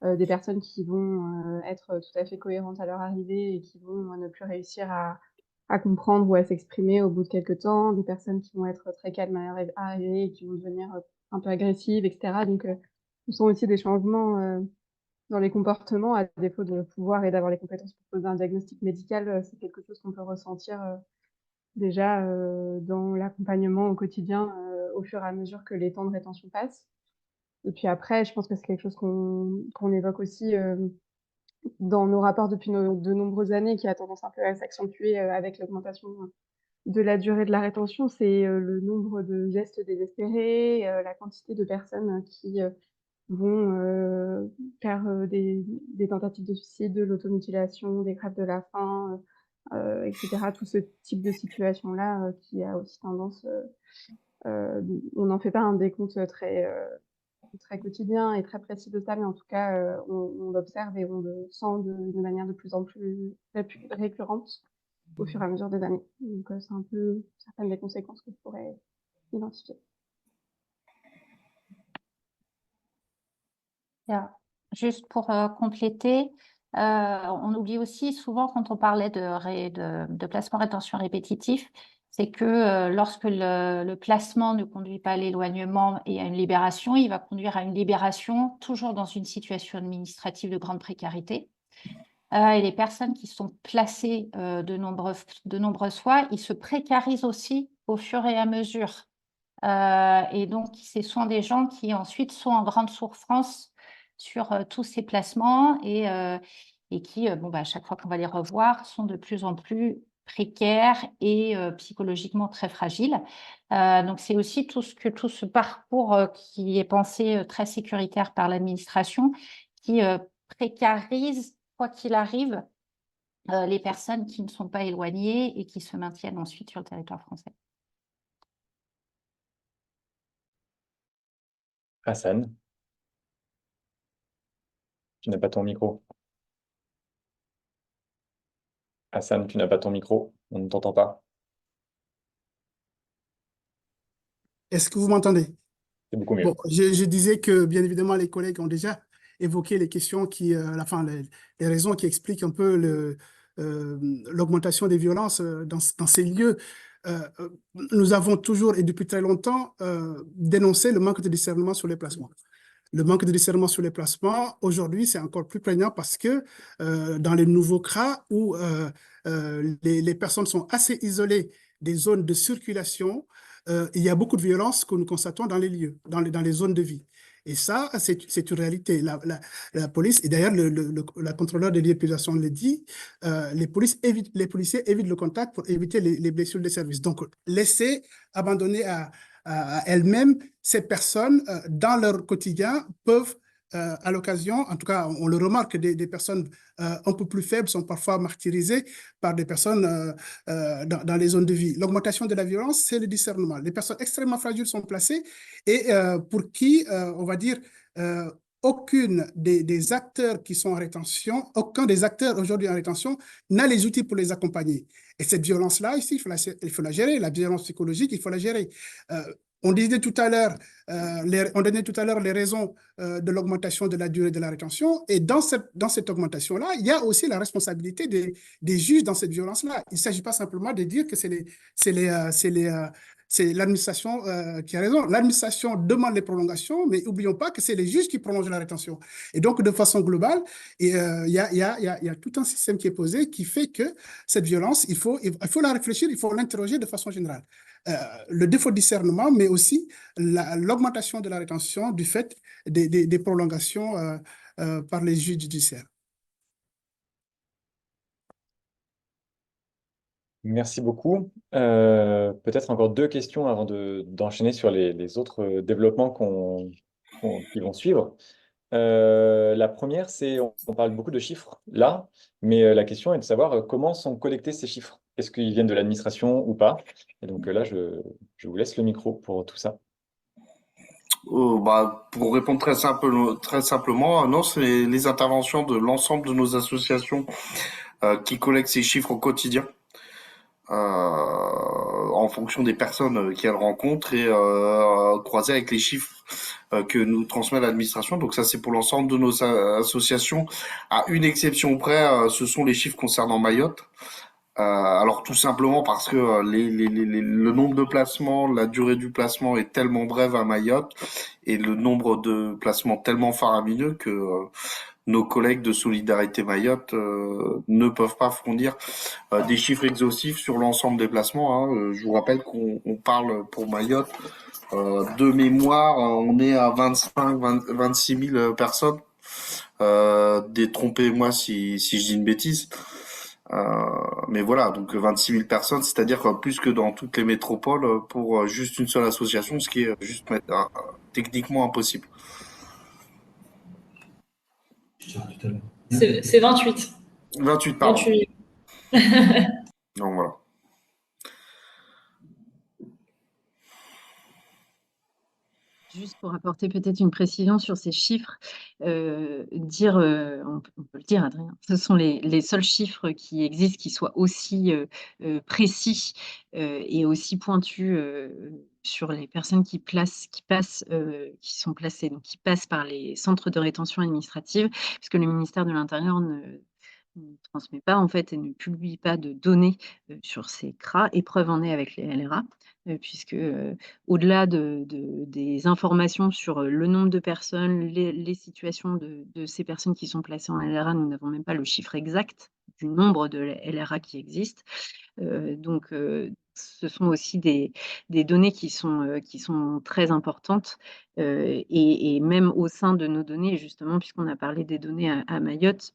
des personnes qui vont être tout à fait cohérentes à leur arrivée et qui vont ne plus réussir à comprendre ou à s'exprimer au bout de quelques temps, des personnes qui vont être très calmes à leur arrivée et qui vont devenir un peu agressives, etc. Donc, ce sont aussi des changements dans les comportements, à défaut de pouvoir et d'avoir les compétences pour poser un diagnostic médical, c'est quelque chose qu'on peut ressentir déjà dans l'accompagnement au quotidien, au fur et à mesure que les temps de rétention passent. Et puis après, je pense que c'est quelque chose qu'on évoque aussi dans nos rapports depuis de nombreuses années, qui a tendance un peu à s'accentuer avec l'augmentation de la durée de la rétention. C'est le nombre de gestes désespérés, la quantité de personnes qui vont faire des tentatives de suicide, de l'automutilation, des grèves de la faim, etc. Tout ce type de situation-là qui a aussi tendance, on n'en fait pas un décompte très quotidien et très précis de ça, mais en tout cas, on l'observe et on le sent de manière de plus en plus récurrente au fur et à mesure des années. Donc, c'est un peu certaines des conséquences que je pourrais identifier.
Juste pour compléter, On oublie aussi souvent quand on parlait de placement rétention répétitif, c'est que lorsque le placement ne conduit pas à l'éloignement et à une libération, il va conduire à une libération toujours dans une situation administrative de grande précarité. Et les personnes qui sont placées de nombreuses fois, ils se précarisent aussi au fur et à mesure. Et donc, ce sont des gens qui ensuite sont en grande souffrance sur tous ces placements et qui, à chaque fois qu'on va les revoir, sont de plus en plus précaires et psychologiquement très fragiles. Donc, c'est aussi tout ce parcours qui est pensé très sécuritaire par l'administration qui précarise, quoi qu'il arrive, les personnes qui ne sont pas éloignées et qui se maintiennent ensuite sur le territoire français.
Hassan, tu n'as pas ton micro. Hassan, tu n'as pas ton micro. On ne t'entend pas.
Est-ce que vous m'entendez?
C'est beaucoup mieux.
Bon, je disais que, bien évidemment, les collègues ont déjà évoqué les questions les raisons qui expliquent un peu l'augmentation des violences dans ces lieux. Nous avons toujours, et depuis très longtemps, dénoncé le manque de discernement sur les placements. Le manque de discernement sur les placements, aujourd'hui, c'est encore plus prégnant parce que dans les nouveaux CRA où les personnes sont assez isolées des zones de circulation, il y a beaucoup de violences que nous constatons dans les lieux, dans les zones de vie. Et ça, c'est une réalité. La police, et d'ailleurs, la contrôleur des lieux de privation le dit, les policiers évitent le contact pour éviter les blessures des services. Donc, laisser abandonner à elles-mêmes, ces personnes, dans leur quotidien, peuvent, à l'occasion, en tout cas, on le remarque, des personnes un peu plus faibles sont parfois martyrisées par des personnes dans les zones de vie. L'augmentation de la violence, c'est le discernement. Les personnes extrêmement fragiles sont placées et pour qui, on va dire, aucun des acteurs qui sont en rétention, aucun des acteurs aujourd'hui en rétention n'a les outils pour les accompagner. Et cette violence-là, ici, il faut la gérer. La violence psychologique, il faut la gérer. On disait tout à l'heure, on donnait tout à l'heure les raisons de l'augmentation de la durée de la rétention. Et dans cette augmentation-là, il y a aussi la responsabilité des juges dans cette violence-là. Il ne s'agit pas simplement de dire que c'est l'administration qui a raison. L'administration demande les prolongations, mais n'oublions pas que c'est les juges qui prolongent la rétention. Et donc, de façon globale, il y a tout un système qui est posé qui fait que cette violence, il faut la réfléchir, il faut l'interroger de façon générale. Le défaut de discernement, mais aussi l'augmentation de la rétention du fait des prolongations par les juges judiciaires.
Merci beaucoup. Peut-être encore deux questions avant d'enchaîner sur les autres développements qui vont suivre. La première, c'est, on parle beaucoup de chiffres là, mais la question est de savoir comment sont collectés ces chiffres. Est-ce qu'ils viennent de l'administration ou pas? Et donc là, je vous laisse le micro pour tout ça.
Pour répondre très simplement, non, c'est les interventions de l'ensemble de nos associations qui collectent ces chiffres au quotidien. En fonction des personnes qu'elles rencontrent et croisées avec les chiffres que nous transmet l'administration. Donc ça, c'est pour l'ensemble de nos associations. À une exception près, ce sont les chiffres concernant Mayotte. Alors tout simplement parce que le nombre de placements, la durée du placement est tellement brève à Mayotte et le nombre de placements tellement faramineux que nos collègues de Solidarité Mayotte ne peuvent pas fournir des chiffres exhaustifs sur l'ensemble des placements. Hein. Je vous rappelle qu'on parle pour Mayotte de mémoire, on est à 26 000 personnes. Détrompez-moi si je dis une bêtise. Mais voilà, donc 26 000 personnes, c'est-à-dire plus que dans toutes les métropoles pour juste une seule association, ce qui est juste techniquement impossible.
C'est 28.
28, pardon.
28.
Donc voilà.
Juste pour apporter peut-être une précision sur ces chiffres, on peut le dire, Adrien, ce sont les seuls chiffres qui existent qui soient aussi précis et aussi pointus sur les personnes qui sont placées, donc qui passent par les centres de rétention administrative, puisque le ministère de l'Intérieur ne transmet pas en fait et ne publie pas de données sur ces CRA, et preuve en est avec les LRA, puisque au-delà des informations sur le nombre de personnes, les situations de ces personnes qui sont placées en LRA, nous n'avons même pas le chiffre exact du nombre de LRA qui existent. Donc, ce sont aussi des données qui sont très importantes et même au sein de nos données, justement, puisqu'on a parlé des données à Mayotte,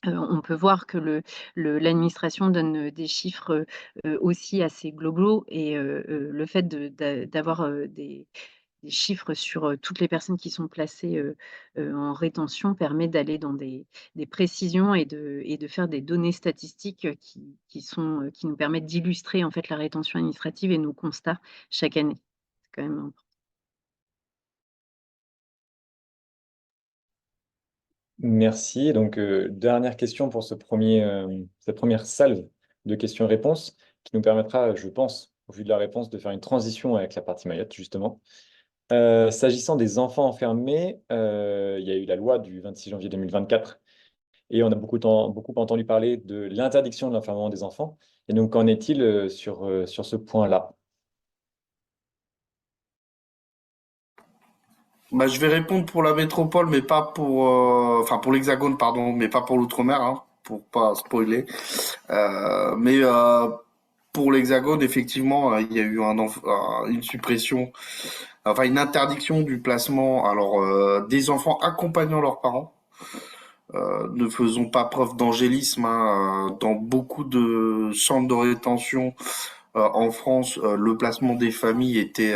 on peut voir que l'administration donne des chiffres aussi assez globaux et le fait d'avoir des chiffres sur toutes les personnes qui sont placées en rétention permet d'aller dans des précisions et de faire des données statistiques qui nous permettent d'illustrer en fait la rétention administrative et nos constats chaque année. C'est quand même important.
Merci. Donc, dernière question pour cette première salve de questions-réponses qui nous permettra, je pense, au vu de la réponse, de faire une transition avec la partie Mayotte, justement. S'agissant des enfants enfermés, il y a eu la loi du 26 janvier 2024 et on a beaucoup entendu parler de l'interdiction de l'enfermement des enfants. Et donc, qu'en est-il sur ce point-là?
Bah, je vais répondre pour la métropole, mais pas pour, enfin pour l'Hexagone, pardon, mais pas pour l'outre-mer, hein, pour pas spoiler. Mais pour l'Hexagone, effectivement, il y a eu une suppression, enfin une interdiction du placement. Alors des enfants accompagnant leurs parents. Ne faisons pas preuve d'angélisme, hein, dans beaucoup de centres de rétention en France, le placement des familles était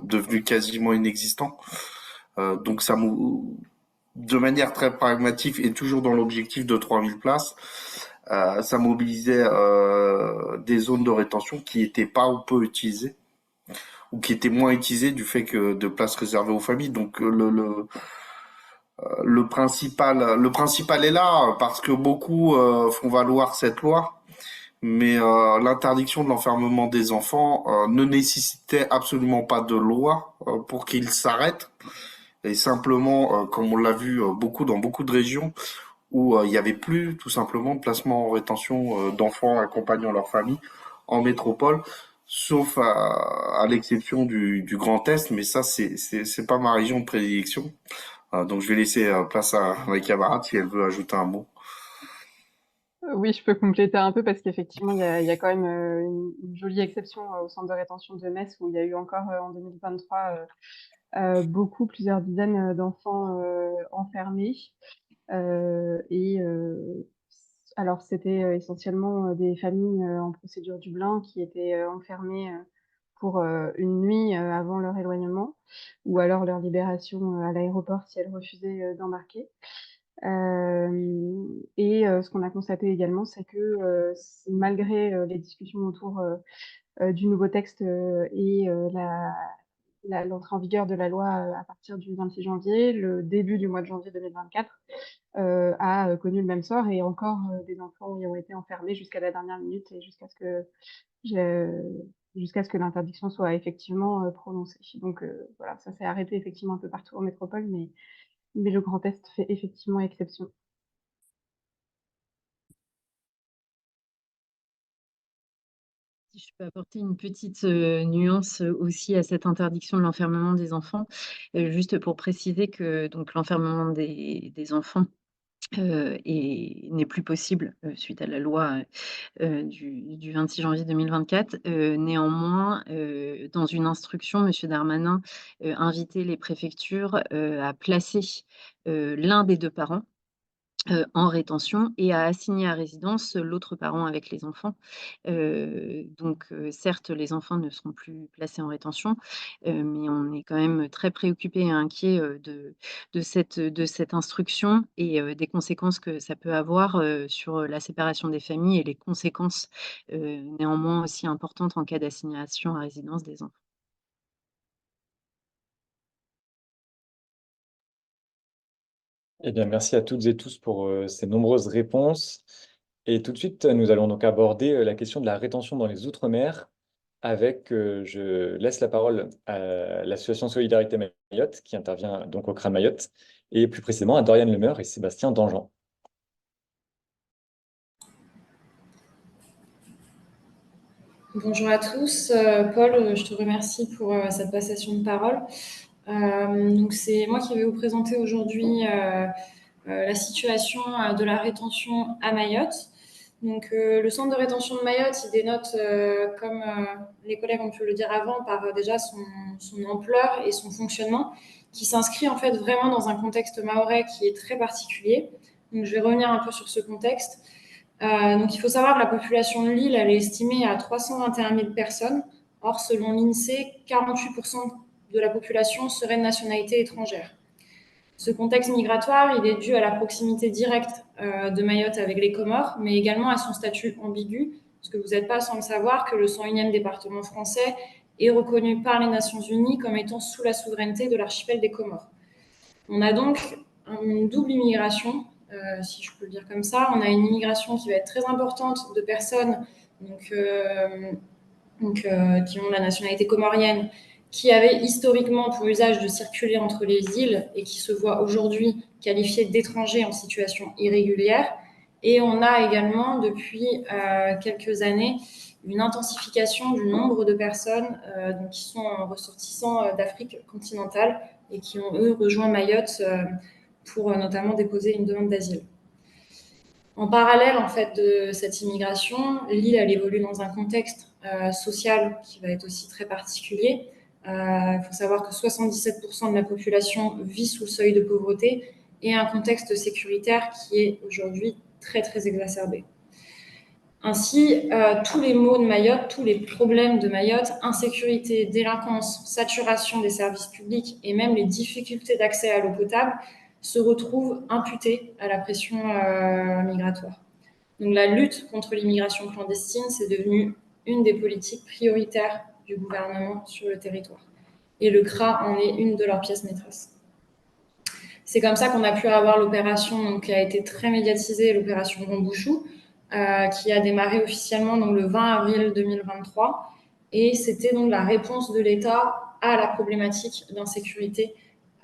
devenu quasiment inexistant. Donc de manière très pragmatique et toujours dans l'objectif de 3000 places, ça mobilisait des zones de rétention qui étaient pas ou peu utilisées ou qui étaient moins utilisées du fait que de places réservées aux familles. Donc le principal est là parce que beaucoup font valoir cette loi, mais l'interdiction de l'enfermement des enfants ne nécessitait absolument pas de loi pour qu'il s'arrête. Et simplement, comme on l'a vu beaucoup dans beaucoup de régions, où il n'y avait plus tout simplement de placement en rétention d'enfants accompagnant leur famille en métropole, sauf à l'exception du Grand Est, mais ça c'est pas ma région de prédilection. Donc je vais laisser place à ma camarade si elle veut ajouter un mot.
Oui, je peux compléter un peu parce qu'effectivement, il y a quand même une jolie exception au centre de rétention de Metz où il y a eu encore en 2023 plusieurs dizaines d'enfants enfermés. Et alors, c'était essentiellement des familles en procédure Dublin qui étaient enfermées pour une nuit avant leur éloignement ou alors leur libération à l'aéroport si elles refusaient d'embarquer. Ce qu'on a constaté également, c'est que malgré les discussions autour du nouveau texte et l'entrée en vigueur de la loi à partir du 26 janvier, le début du mois de janvier 2024 a connu le même sort et encore des enfants y ont été enfermés jusqu'à la dernière minute et jusqu'à ce que l'interdiction soit effectivement prononcée. Donc voilà, ça s'est arrêté effectivement un peu partout en métropole, mais le Grand Est fait effectivement exception.
Si je peux apporter une petite nuance aussi à cette interdiction de l'enfermement des enfants, juste pour préciser que donc l'enfermement des enfants n'est plus possible suite à la loi du 26 janvier 2024. Néanmoins, dans une instruction, M. Darmanin invitait les préfectures à placer l'un des deux parents en rétention et à assigner à résidence l'autre parent avec les enfants. Donc, certes, les enfants ne seront plus placés en rétention, mais on est quand même très préoccupé et inquiet de cette instruction et des conséquences que ça peut avoir sur la séparation des familles et les conséquences néanmoins aussi importantes en cas d'assignation à résidence des enfants.
Eh bien, merci à toutes et tous pour ces nombreuses réponses. Et tout de suite, nous allons donc aborder la question de la rétention dans les Outre-mer avec, je laisse la parole à l'association Solidarité Mayotte qui intervient donc au CRA Mayotte et plus précisément à Doriane Lemeur et Sébastien Dangean.
Bonjour à tous. Paul, je te remercie pour cette passation de parole. Donc c'est moi qui vais vous présenter aujourd'hui la situation de la rétention à Mayotte. Donc le centre de rétention de Mayotte, il dénote, comme les collègues ont pu le dire avant, par déjà son ampleur et son fonctionnement, qui s'inscrit en fait vraiment dans un contexte mahorais qui est très particulier. Donc je vais revenir un peu sur ce contexte. Donc, il faut savoir que la population de l'île, elle est estimée à 321 000 personnes. Or, selon l'INSEE, 48% de la population serait de nationalité étrangère. Ce contexte migratoire, il est dû à la proximité directe de Mayotte avec les Comores, mais également à son statut ambigu, parce que vous n'êtes pas sans le savoir que le 101e département français est reconnu par les Nations Unies comme étant sous la souveraineté de l'archipel des Comores. On a donc une double immigration, si je peux le dire comme ça. On a une immigration qui va être très importante de personnes qui ont la nationalité comorienne, qui avaient historiquement pour usage de circuler entre les îles et qui se voient aujourd'hui qualifiés d'étrangers en situation irrégulière. Et on a également, depuis quelques années, une intensification du nombre de personnes qui sont ressortissants d'Afrique continentale et qui ont, eux, rejoint Mayotte pour notamment déposer une demande d'asile. En parallèle, en fait, de cette immigration, l'île, elle évolue dans un contexte social qui va être aussi très particulier. Il faut savoir que 77% de la population vit sous le seuil de pauvreté et un contexte sécuritaire qui est aujourd'hui très, très exacerbé. Ainsi, tous les maux de Mayotte, tous les problèmes de Mayotte, insécurité, délinquance, saturation des services publics et même les difficultés d'accès à l'eau potable se retrouvent imputés à la pression migratoire. Donc la lutte contre l'immigration clandestine, c'est devenu une des politiques prioritaires du gouvernement sur le territoire. Et le CRA en est une de leurs pièces maîtresses. C'est comme ça qu'on a pu avoir l'opération qui a été très médiatisée, l'opération Grand-Bouchou, qui a démarré officiellement donc, le 20 avril 2023. Et c'était donc la réponse de l'État à la problématique d'insécurité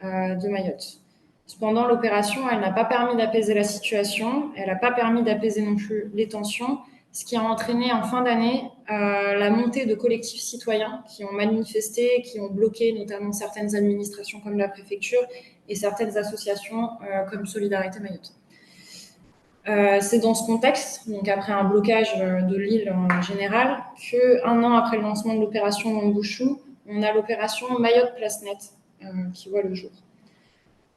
de Mayotte. Cependant, l'opération, elle n'a pas permis d'apaiser la situation, elle n'a pas permis d'apaiser non plus les tensions, ce qui a entraîné en fin d'année la montée de collectifs citoyens qui ont manifesté, qui ont bloqué notamment certaines administrations comme la préfecture et certaines associations comme Solidarité Mayotte. C'est dans ce contexte, donc après un blocage de l'île en général, qu'un an après le lancement de l'opération Grand-Bouchou, on a l'opération Mayotte Place Nette qui voit le jour.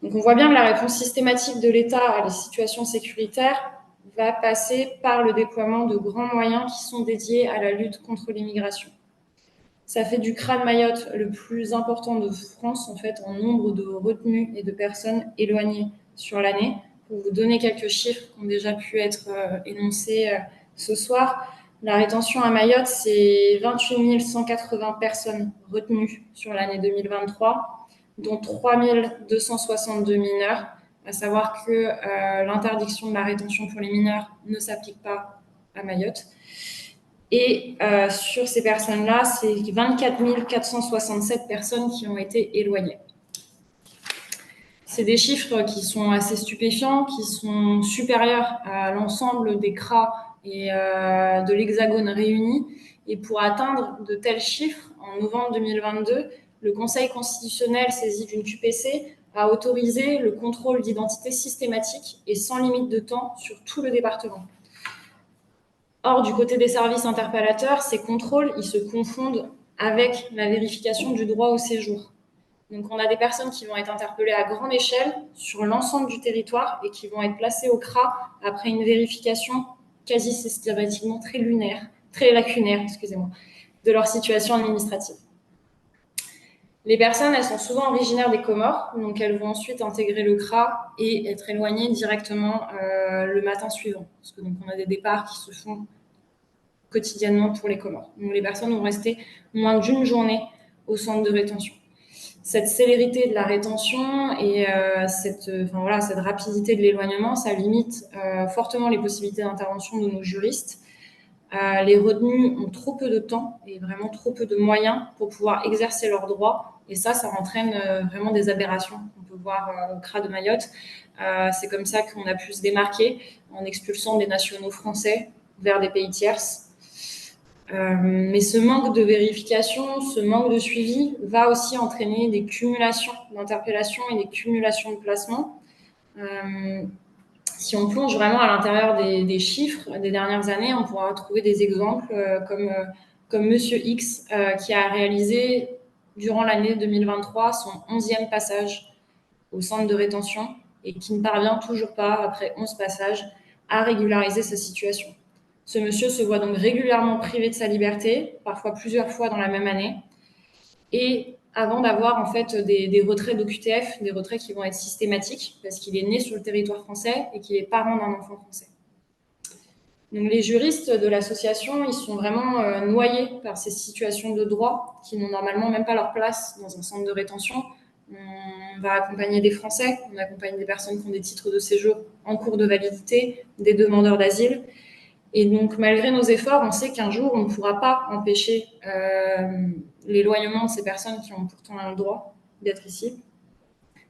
Donc on voit bien que la réponse systématique de l'État à les situations sécuritaires va passer par le déploiement de grands moyens qui sont dédiés à la lutte contre l'immigration. Ça fait du CRA de Mayotte le plus important de France, en fait, en nombre de retenues et de personnes éloignées sur l'année. Pour vous donner quelques chiffres qui ont déjà pu être énoncés ce soir, la rétention à Mayotte, c'est 28 180 personnes retenues sur l'année 2023, dont 3 262 mineurs, à savoir que l'interdiction de la rétention pour les mineurs ne s'applique pas à Mayotte. Et sur ces personnes-là, c'est 24 467 personnes qui ont été éloignées. C'est des chiffres qui sont assez stupéfiants, qui sont supérieurs à l'ensemble des CRA et de l'Hexagone réunis. Et pour atteindre de tels chiffres, en novembre 2022, le Conseil constitutionnel, saisi d'une QPC, a autorisé le contrôle d'identité systématique et sans limite de temps sur tout le département. Or, du côté des services interpellateurs, ces contrôles, ils se confondent avec la vérification du droit au séjour. Donc, on a des personnes qui vont être interpellées à grande échelle sur l'ensemble du territoire et qui vont être placées au CRA après une vérification quasi systématiquement très lacunaire, de leur situation administrative. Les personnes, elles sont souvent originaires des Comores, donc elles vont ensuite intégrer le CRA et être éloignées directement le matin suivant. Parce que donc on a des départs qui se font quotidiennement pour les Comores. Donc les personnes vont rester moins d'une journée au centre de rétention. Cette célérité de la rétention et cette rapidité de l'éloignement, ça limite fortement les possibilités d'intervention de nos juristes. Les retenus ont trop peu de temps et vraiment trop peu de moyens pour pouvoir exercer leurs droits. Et ça entraîne vraiment des aberrations qu'on peut voir au CRA de Mayotte. C'est comme ça qu'on a pu se démarquer en expulsant des nationaux français vers des pays tierces. Mais ce manque de vérification, ce manque de suivi va aussi entraîner des cumulations d'interpellations et des cumulations de placements. Si on plonge vraiment à l'intérieur des chiffres des dernières années, on pourra trouver des exemples comme Monsieur X qui a réalisé durant l'année 2023 son 11e passage au centre de rétention et qui ne parvient toujours pas, après 11 passages, à régulariser sa situation. Ce monsieur se voit donc régulièrement privé de sa liberté, parfois plusieurs fois dans la même année, et avant d'avoir en fait des retraits d'OQTF, des retraits qui vont être systématiques, parce qu'il est né sur le territoire français et qu'il est parent d'un enfant français. Donc les juristes de l'association, ils sont vraiment noyés par ces situations de droit qui n'ont normalement même pas leur place dans un centre de rétention. On va accompagner des Français, on accompagne des personnes qui ont des titres de séjour en cours de validité, des demandeurs d'asile. Et donc, malgré nos efforts, on sait qu'un jour, on ne pourra pas empêcher l'éloignement de ces personnes qui ont pourtant le droit d'être ici,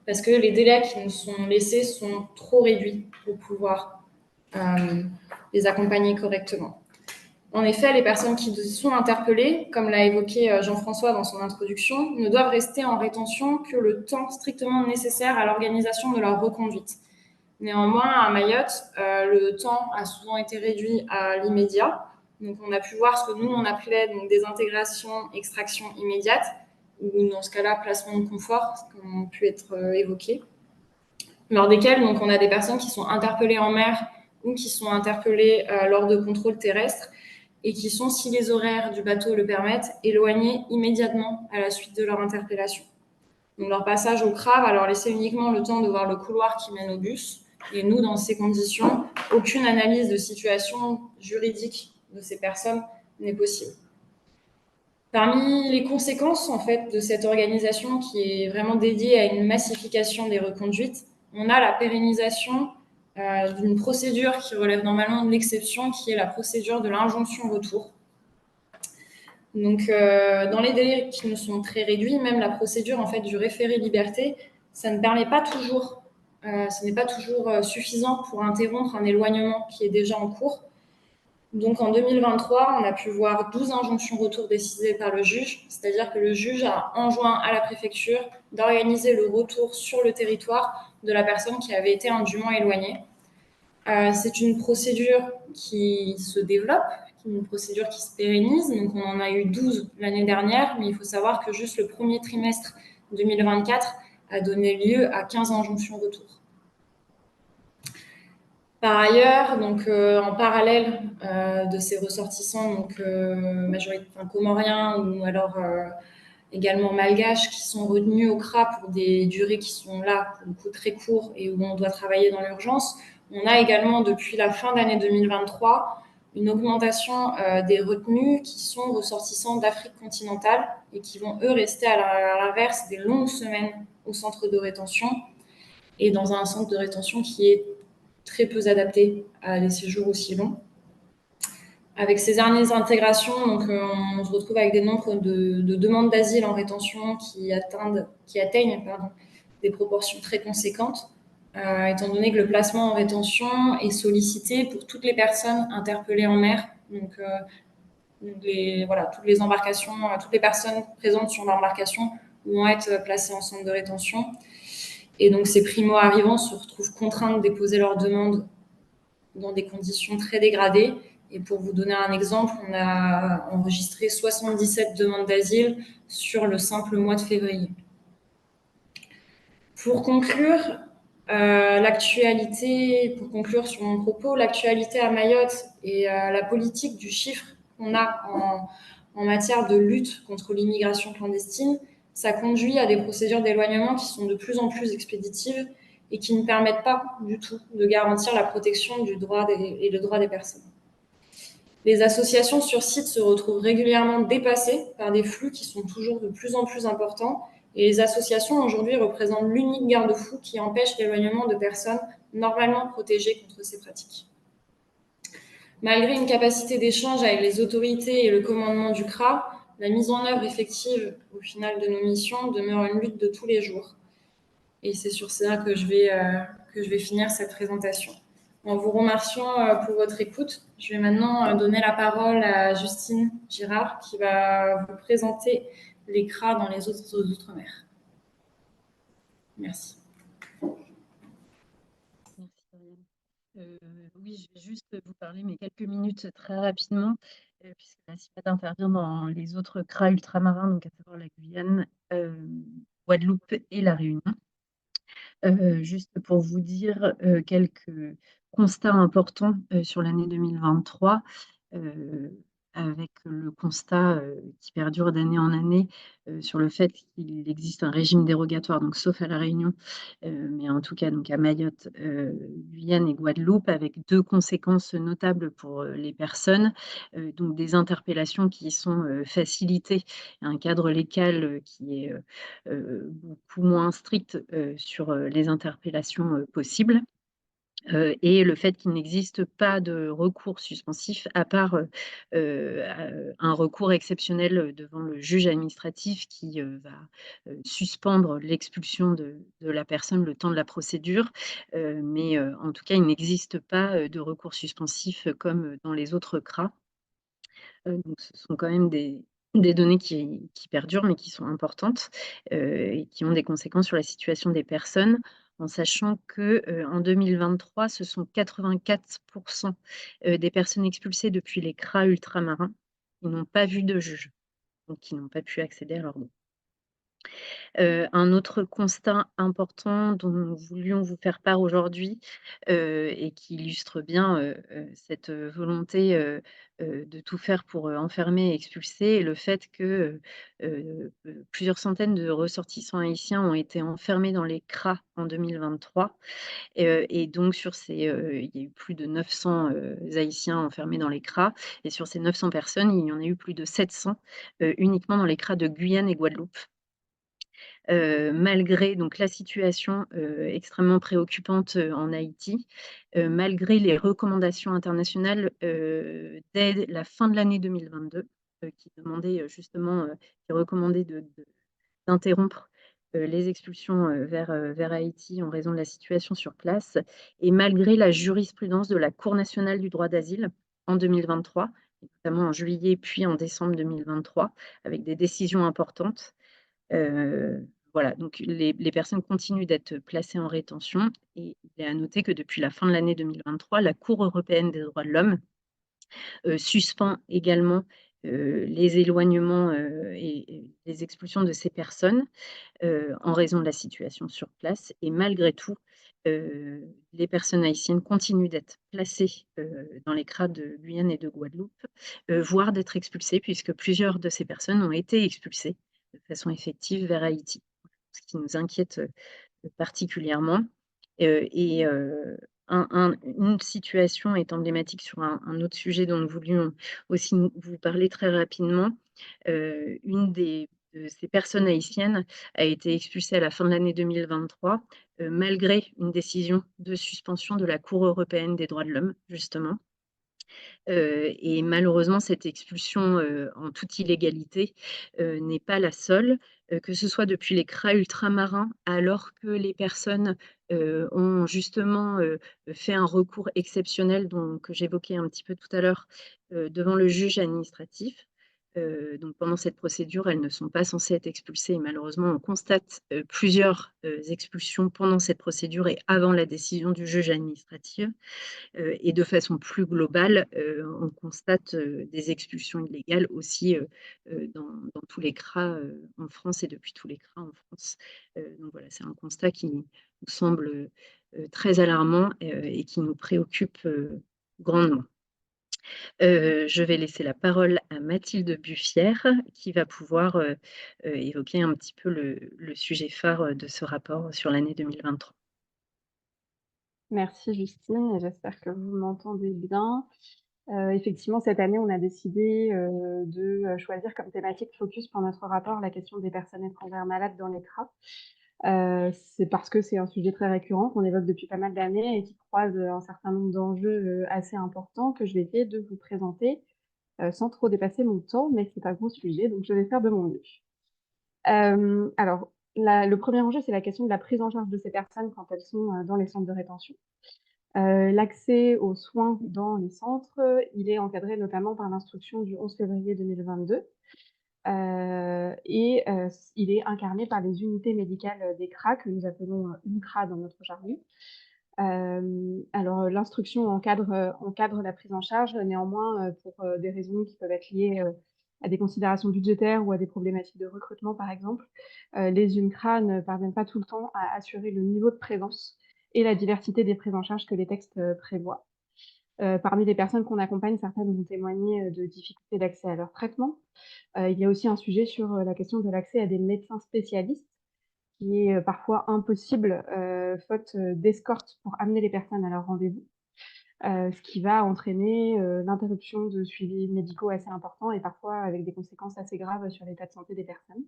parce que les délais qui nous sont laissés sont trop réduits pour pouvoir les accompagner correctement. En effet, les personnes qui sont interpellées, comme l'a évoqué Jean-François dans son introduction, ne doivent rester en rétention que le temps strictement nécessaire à l'organisation de leur reconduite. Néanmoins, à Mayotte, le temps a souvent été réduit à l'immédiat. Donc, on a pu voir ce que nous, on appelait donc, des intégrations, extractions immédiates, ou dans ce cas-là, placement de confort, qui ont pu être évoqués, lors desquels donc, on a des personnes qui sont interpellées en mer ou qui sont interpellées lors de contrôles terrestres et qui sont, si les horaires du bateau le permettent, éloignées immédiatement à la suite de leur interpellation. Donc, leur passage au CRA va leur laisser uniquement le temps de voir le couloir qui mène au bus. Et nous, dans ces conditions, aucune analyse de situation juridique de ces personnes n'est possible. Parmi les conséquences, en fait, de cette organisation qui est vraiment dédiée à une massification des reconduites, on a la pérennisation d'une procédure qui relève normalement de l'exception, qui est la procédure de l'injonction retour. Donc, dans les délais qui nous sont très réduits, même la procédure en fait, du référé liberté, ça ne permet pas toujours, ce n'est pas toujours suffisant pour interrompre un éloignement qui est déjà en cours. Donc, en 2023, on a pu voir 12 injonctions retour décidées par le juge, c'est-à-dire que le juge a enjoint à la préfecture d'organiser le retour sur le territoire de la personne qui avait été indûment éloignée. C'est une procédure qui se développe, une procédure qui se pérennise. Donc, on en a eu 12 l'année dernière, mais il faut savoir que juste le premier trimestre 2024 a donné lieu à 15 injonctions retour. Par ailleurs, donc, en parallèle de ces ressortissants, donc, comoriens ou alors également malgaches qui sont retenus au CRA pour des durées qui sont là, pour le coup, très courts et où on doit travailler dans l'urgence, on a également, depuis la fin d'année 2023, une augmentation des retenus qui sont ressortissants d'Afrique continentale et qui vont, eux, rester à l'inverse des longues semaines au centre de rétention et dans un centre de rétention qui est très peu adapté à des séjours aussi longs. Avec ces dernières intégrations, donc, on se retrouve avec des nombres de demandes d'asile en rétention qui atteignent des proportions très conséquentes, étant donné que le placement en rétention est sollicité pour toutes les personnes interpellées en mer. Donc, toutes les embarcations, toutes les personnes présentes sur l'embarcation vont être placées en centre de rétention. Et donc, ces primo-arrivants se retrouvent contraints de déposer leurs demandes dans des conditions très dégradées. Et pour vous donner un exemple, on a enregistré 77 demandes d'asile sur le simple mois de février. Pour conclure sur mon propos, l'actualité à Mayotte et la politique du chiffre qu'on a en matière de lutte contre l'immigration clandestine, ça conduit à des procédures d'éloignement qui sont de plus en plus expéditives et qui ne permettent pas du tout de garantir la protection du droit et le droit des personnes. Les associations sur site se retrouvent régulièrement dépassées par des flux qui sont toujours de plus en plus importants Et les associations aujourd'hui représentent l'unique garde-fou qui empêche l'éloignement de personnes normalement protégées contre ces pratiques. Malgré une capacité d'échange avec les autorités et le commandement du CRA, la mise en œuvre effective au final de nos missions demeure une lutte de tous les jours. Et c'est sur ça que je vais finir cette présentation. En vous remerciant pour votre écoute, je vais maintenant donner la parole à Justine Girard qui va vous présenter les CRA dans les autres Outre-mer. Merci.
Merci, Ariane. Oui, je vais juste vous parler, mais quelques minutes très rapidement, puisque la CIPAD intervient dans les autres CRA ultramarins, donc à savoir la Guyane, Guadeloupe et la Réunion. Juste pour vous dire quelques constats importants sur l'année 2023, avec le constat qui perdure d'année en année sur le fait qu'il existe un régime dérogatoire, donc sauf à La Réunion, mais en tout cas donc à Mayotte, Guyane et Guadeloupe, avec 2 conséquences notables pour les personnes. Donc des interpellations qui sont facilitées, un cadre légal qui est beaucoup moins strict sur les interpellations possibles. Et le fait qu'il n'existe pas de recours suspensif à part un recours exceptionnel devant le juge administratif qui va suspendre l'expulsion de la personne le temps de la procédure. Mais en tout cas, il n'existe pas de recours suspensif comme dans les autres CRA. Donc ce sont quand même des données qui perdurent, mais qui sont importantes et qui ont des conséquences sur la situation des personnes, en sachant qu'en 2023, ce sont 84 des personnes expulsées depuis les CRA ultramarins qui n'ont pas vu de juge, donc qui n'ont pas pu accéder à leur droit. Un autre constat important dont nous voulions vous faire part aujourd'hui et qui illustre bien cette volonté de tout faire pour enfermer et expulser est le fait que plusieurs centaines de ressortissants haïtiens ont été enfermés dans les CRA en 2023. Et donc sur ces, il y a eu plus de 900 haïtiens enfermés dans les CRA et sur ces 900 personnes, il y en a eu plus de 700 uniquement dans les CRA de Guyane et Guadeloupe. Malgré donc la situation extrêmement préoccupante en Haïti, malgré les recommandations internationales dès la fin de l'année 2022, qui demandaient justement, qui recommandaient d'interrompre les expulsions vers Haïti en raison de la situation sur place, et malgré la jurisprudence de la Cour nationale du droit d'asile en 2023, notamment en juillet puis en décembre 2023, avec des décisions importantes. Voilà, donc les personnes continuent d'être placées en rétention et il est à noter que depuis la fin de l'année 2023, la Cour européenne des droits de l'homme suspend également les éloignements et les expulsions de ces personnes en raison de la situation sur place. Et malgré tout, les personnes haïtiennes continuent d'être placées dans les CRA de Guyane et de Guadeloupe, voire d'être expulsées, puisque plusieurs de ces personnes ont été expulsées de façon effective vers Haïti, ce qui nous inquiète particulièrement. Et une situation est emblématique sur un autre sujet dont nous voulions aussi vous parler très rapidement. Une de ces personnes haïtiennes a été expulsée à la fin de l'année 2023, malgré une décision de suspension de la Cour européenne des droits de l'homme, justement. Et malheureusement, cette expulsion en toute illégalité n'est pas la seule, que ce soit depuis les CRA ultramarins, alors que les personnes ont justement fait un recours exceptionnel que j'évoquais un petit peu tout à l'heure devant le juge administratif. Donc pendant cette procédure, elles ne sont pas censées être expulsées. Et malheureusement, on constate plusieurs expulsions pendant cette procédure et avant la décision du juge administratif. Et de façon plus globale, on constate des expulsions illégales aussi dans tous les CRA en France et depuis tous les CRA en France. Donc voilà, c'est un constat qui nous semble très alarmant et qui nous préoccupe grandement. Je vais laisser la parole à Mathilde Buffière qui va pouvoir évoquer un petit peu le sujet phare de ce rapport sur l'année 2023.
Merci Justine, et j'espère que vous m'entendez bien. Effectivement, cette année, on a décidé de choisir comme thématique focus pour notre rapport la question des personnes étrangères malades dans les CRA. C'est parce que c'est un sujet très récurrent qu'on évoque depuis pas mal d'années et qui croise un certain nombre d'enjeux assez importants que je vais essayer de vous présenter sans trop dépasser mon temps, mais c'est un gros sujet, donc je vais faire de mon mieux. Alors, le premier enjeu, c'est la question de la prise en charge de ces personnes quand elles sont dans les centres de rétention. L'accès aux soins dans les centres, il est encadré notamment par l'instruction du 11 février 2022 et il est incarné par les unités médicales des CRA, que nous appelons UNCRA dans notre jargon. Alors, l'instruction encadre la prise en charge, néanmoins, pour des raisons qui peuvent être liées à des considérations budgétaires ou à des problématiques de recrutement, par exemple, les UNCRA ne parviennent pas tout le temps à assurer le niveau de présence et la diversité des prises en charge que les textes prévoient. Parmi les personnes qu'on accompagne, certaines vont témoigner de difficultés d'accès à leur traitement. Il y a aussi un sujet sur la question de l'accès à des médecins spécialistes, qui est parfois impossible, faute d'escorte pour amener les personnes à leur rendez-vous, ce qui va entraîner l'interruption de suivis médicaux assez importants et parfois avec des conséquences assez graves sur l'état de santé des personnes.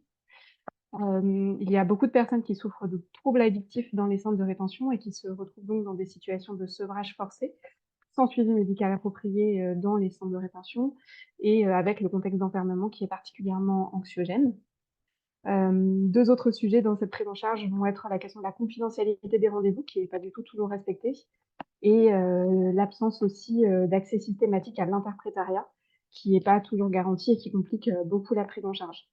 Il y a beaucoup de personnes qui souffrent de troubles addictifs dans les centres de rétention et qui se retrouvent donc dans des situations de sevrage forcé, sans suivi médical approprié dans les centres de rétention et avec le contexte d'enfermement qui est particulièrement anxiogène. Deux autres sujets dans cette prise en charge vont être la question de la confidentialité des rendez-vous, qui n'est pas du tout toujours respectée, et l'absence aussi d'accès systématique à l'interprétariat, qui n'est pas toujours garanti et qui complique beaucoup la prise en charge.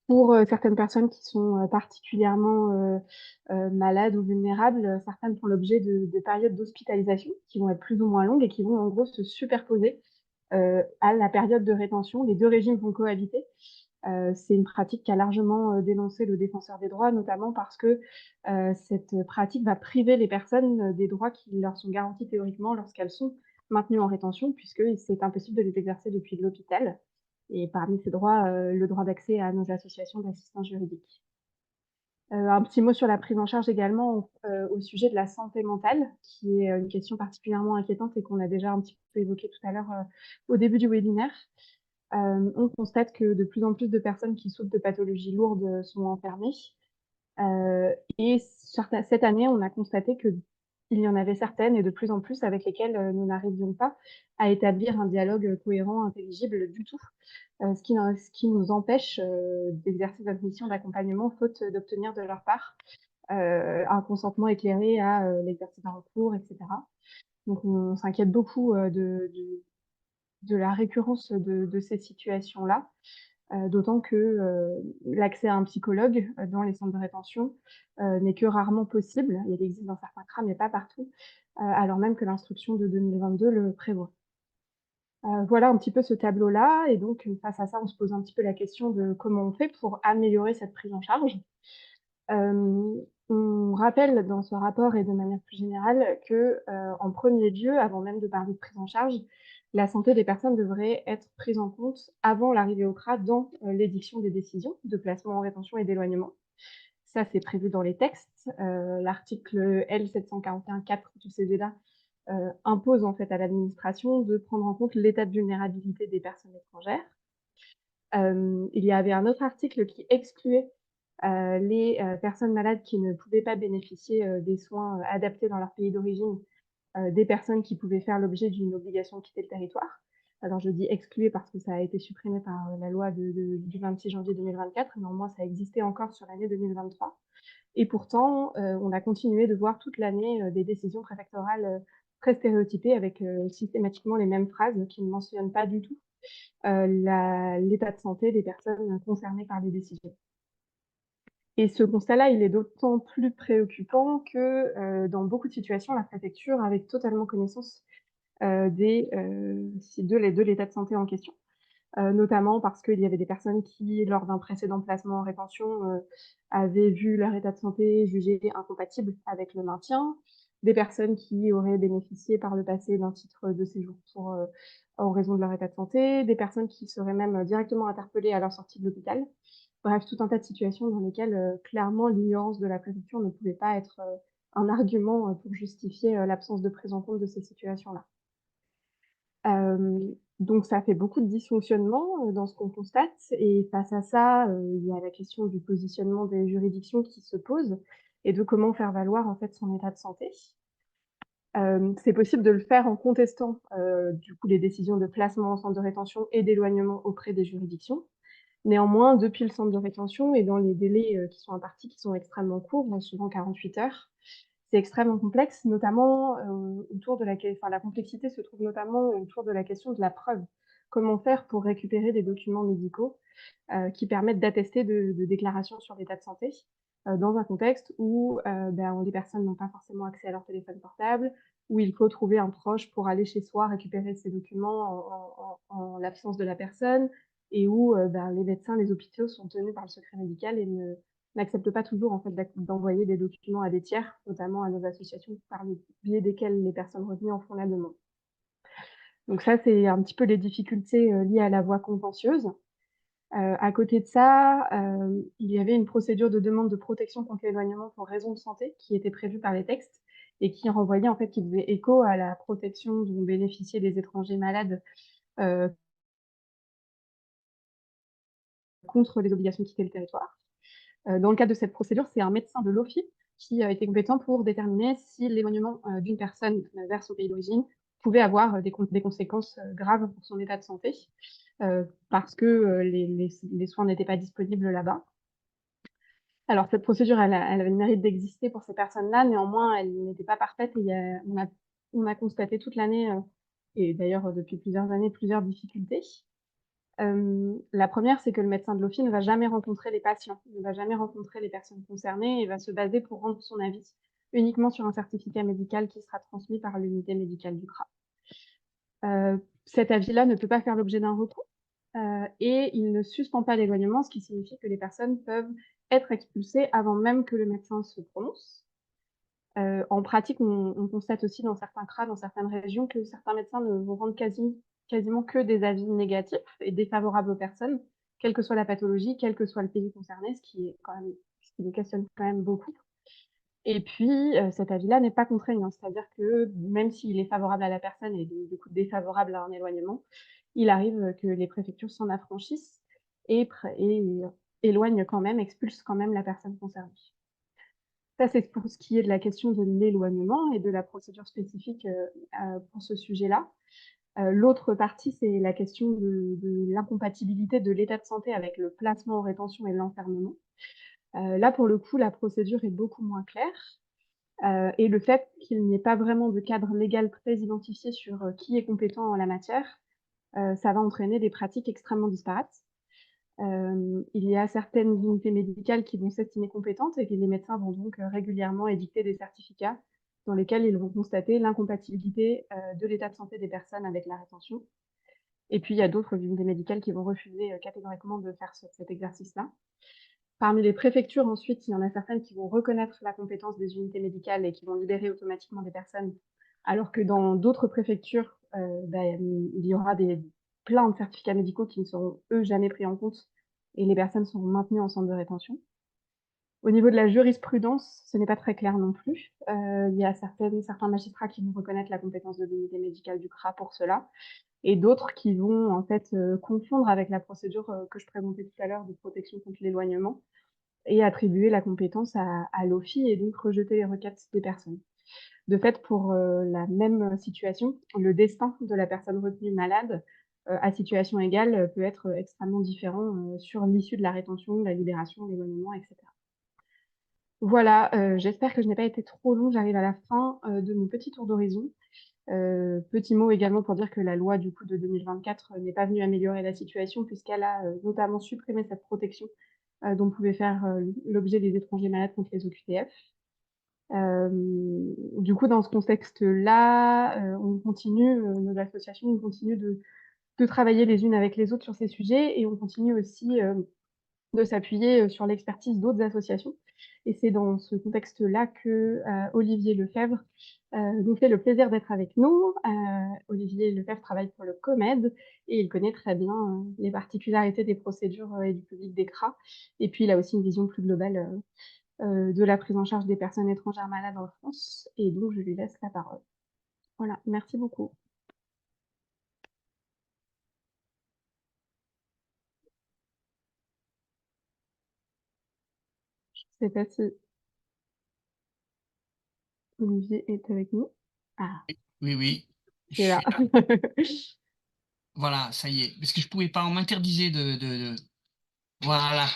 Pour certaines personnes qui sont particulièrement malades ou vulnérables, certaines font l'objet de périodes d'hospitalisation qui vont être plus ou moins longues et qui vont en gros se superposer à la période de rétention. Les deux régimes vont cohabiter. C'est une pratique qu'a largement dénoncé le défenseur des droits, notamment parce que cette pratique va priver les personnes des droits qui leur sont garantis théoriquement lorsqu'elles sont maintenues en rétention, puisque c'est impossible de les exercer depuis l'hôpital. Et parmi ces droits, le droit d'accès à nos associations d'assistance juridique. Un petit mot sur la prise en charge également au sujet de la santé mentale, qui est une question particulièrement inquiétante et qu'on a déjà un petit peu évoquée tout à l'heure au début du webinaire. On constate que de plus en plus de personnes qui souffrent de pathologies lourdes sont enfermées. Et cette année, on a constaté qu'il y en avait certaines et de plus en plus avec lesquelles nous n'arrivions pas à établir un dialogue cohérent, intelligible du tout, ce qui nous empêche d'exercer notre mission d'accompagnement faute d'obtenir de leur part un consentement éclairé à l'exercice d'un recours, etc. Donc on s'inquiète beaucoup de la récurrence de ces situations-là, d'autant que l'accès à un psychologue dans les centres de rétention n'est que rarement possible. Il existe dans certains CRA, mais pas partout, alors même que l'instruction de 2022 le prévoit. Voilà un petit peu ce tableau-là et donc face à ça, on se pose un petit peu la question de comment on fait pour améliorer cette prise en charge. On rappelle dans ce rapport et de manière plus générale que, en premier lieu, avant même de parler de prise en charge, la santé des personnes devrait être prise en compte avant l'arrivée au CRA dans l'édiction des décisions de placement en rétention et d'éloignement. Ça, c'est prévu dans les textes. L'article L741-4 du CESEDA impose en fait à l'administration de prendre en compte l'état de vulnérabilité des personnes étrangères. Il y avait un autre article qui excluait les personnes malades qui ne pouvaient pas bénéficier des soins adaptés dans leur pays d'origine, des personnes qui pouvaient faire l'objet d'une obligation de quitter le territoire. Alors je dis excluer parce que ça a été supprimé par la loi du 26 janvier 2024, néanmoins ça existait encore sur l'année 2023. Et pourtant, on a continué de voir toute l'année des décisions préfectorales très stéréotypées avec systématiquement les mêmes phrases qui ne mentionnent pas du tout l'état de santé des personnes concernées par les décisions. Et ce constat-là, il est d'autant plus préoccupant que dans beaucoup de situations, la préfecture avait totalement connaissance de l'état de santé en question. Notamment parce qu'il y avait des personnes qui, lors d'un précédent placement en rétention, avaient vu leur état de santé jugé incompatible avec le maintien, des personnes qui auraient bénéficié par le passé d'un titre de séjour en raison de leur état de santé, des personnes qui seraient même directement interpellées à leur sortie de l'hôpital. Bref, tout un tas de situations dans lesquelles clairement l'ignorance de la préfecture ne pouvait pas être un argument pour justifier l'absence de prise en compte de ces situations-là. Donc ça fait beaucoup de dysfonctionnements, dans ce qu'on constate et face à ça, il y a la question du positionnement des juridictions qui se pose et de comment faire valoir, en fait, son état de santé. C'est possible de le faire en contestant, du coup, les décisions de placement en centre de rétention et d'éloignement auprès des juridictions. Néanmoins, depuis le centre de rétention et dans les délais, qui sont impartis, qui sont extrêmement courts, souvent 48 heures, c'est extrêmement complexe, notamment, autour de la complexité se trouve notamment autour de la question de la preuve. Comment faire pour récupérer des documents médicaux, qui permettent d'attester de déclarations sur l'état de santé, dans un contexte où, les personnes n'ont pas forcément accès à leur téléphone portable, où il faut trouver un proche pour aller chez soi récupérer ces documents en l'absence de la personne et où, les médecins, les hôpitaux sont tenus par le secret médical et n'acceptent pas toujours en fait d'envoyer des documents à des tiers, notamment à nos associations par le biais desquelles les personnes retenues en font la demande. Donc ça, c'est un petit peu les difficultés, liées à la voie contentieuse. À côté de ça, il y avait une procédure de demande de protection contre l'éloignement pour raison de santé qui était prévue par les textes et qui renvoyait en fait qui faisait écho à la protection dont bénéficiaient les étrangers malades, heu, contre les obligations de quitter le territoire. Dans le cadre de cette procédure, c'est un médecin de l'OFII qui était compétent pour déterminer si l'éloignement, d'une personne, vers son pays d'origine pouvait avoir, des conséquences, graves pour son état de santé, parce que, les soins n'étaient pas disponibles là-bas. Alors cette procédure, elle avait le mérite d'exister pour ces personnes-là, néanmoins, elle n'était pas parfaite et on a constaté toute l'année, et d'ailleurs, depuis plusieurs années, plusieurs difficultés. La première, c'est que le médecin de l'OFII ne va jamais rencontrer les patients, ne va jamais rencontrer les personnes concernées et va se baser pour rendre son avis uniquement sur un certificat médical qui sera transmis par l'unité médicale du CRA. Cet avis-là ne peut pas faire l'objet d'un recours, et il ne suspend pas l'éloignement, ce qui signifie que les personnes peuvent être expulsées avant même que le médecin se prononce. En pratique, on constate aussi dans certains CRA, dans certaines régions, que certains médecins ne vont rendre quasiment que des avis négatifs et défavorables aux personnes, quelle que soit la pathologie, quel que soit le pays concerné, ce qui nous questionne quand même beaucoup. Et puis, cet avis-là n'est pas contraignant, c'est-à-dire que même s'il est favorable à la personne et du coup défavorable à un éloignement, il arrive que les préfectures s'en affranchissent et éloignent quand même, expulsent quand même la personne concernée. Ça, c'est pour ce qui est de la question de l'éloignement et de la procédure spécifique, pour ce sujet-là. L'autre partie, c'est la question de l'incompatibilité de l'état de santé avec le placement en rétention et l'enfermement. Là, pour le coup, la procédure est beaucoup moins claire. Et le fait qu'il n'y ait pas vraiment de cadre légal très identifié sur, qui est compétent en la matière, ça va entraîner des pratiques extrêmement disparates. Il y a certaines unités médicales qui vont s'estimer compétentes et que les médecins vont donc, régulièrement édicter des certificats dans lesquels ils vont constater l'incompatibilité, de l'état de santé des personnes avec la rétention. Et puis il y a d'autres unités médicales qui vont refuser, catégoriquement de faire cet exercice-là. Parmi les préfectures, ensuite, il y en a certaines qui vont reconnaître la compétence des unités médicales et qui vont libérer automatiquement des personnes, alors que dans d'autres préfectures, il y aura plein de certificats médicaux qui ne seront, eux, jamais pris en compte et les personnes seront maintenues en centre de rétention. Au niveau de la jurisprudence, ce n'est pas très clair non plus. Il y a certains magistrats qui vont reconnaître la compétence de l'unité médicale du CRA pour cela et d'autres qui vont en fait, confondre avec la procédure, que je présentais tout à l'heure de protection contre l'éloignement et attribuer la compétence à l'OFII et donc rejeter les requêtes des personnes. De fait, pour, la même situation, le destin de la personne retenue malade, à situation égale, peut être, extrêmement différent, sur l'issue de la rétention, de la libération, l'éloignement et cetera. Voilà, j'espère que je n'ai pas été trop long. J'arrive à la fin, de mon petit tour d'horizon. Petit mot également pour dire que la loi du coup de 2024 n'est pas venue améliorer la situation puisqu'elle a, notamment supprimé cette protection, dont pouvaient faire, l'objet les étrangers malades contre les OQTF. Du coup, dans ce contexte-là, on continue, nos associations, on continue de travailler les unes avec les autres sur ces sujets et on continue aussi, de s'appuyer, sur l'expertise d'autres associations et c'est dans ce contexte-là que, Olivier Lefebvre, nous fait le plaisir d'être avec nous. Olivier Lefebvre travaille pour le COMED et il connaît très bien, les particularités des procédures, et du public des CRA et puis il a aussi une vision plus globale, de la prise en charge des personnes étrangères malades en France et donc je lui laisse la parole. Voilà, merci beaucoup. Je sais pas si Olivier est avec nous. Ah,
Oui, oui, je
il est là.
suis là. Voilà, ça y est. Parce que je pouvais pas, on m'interdisait Voilà.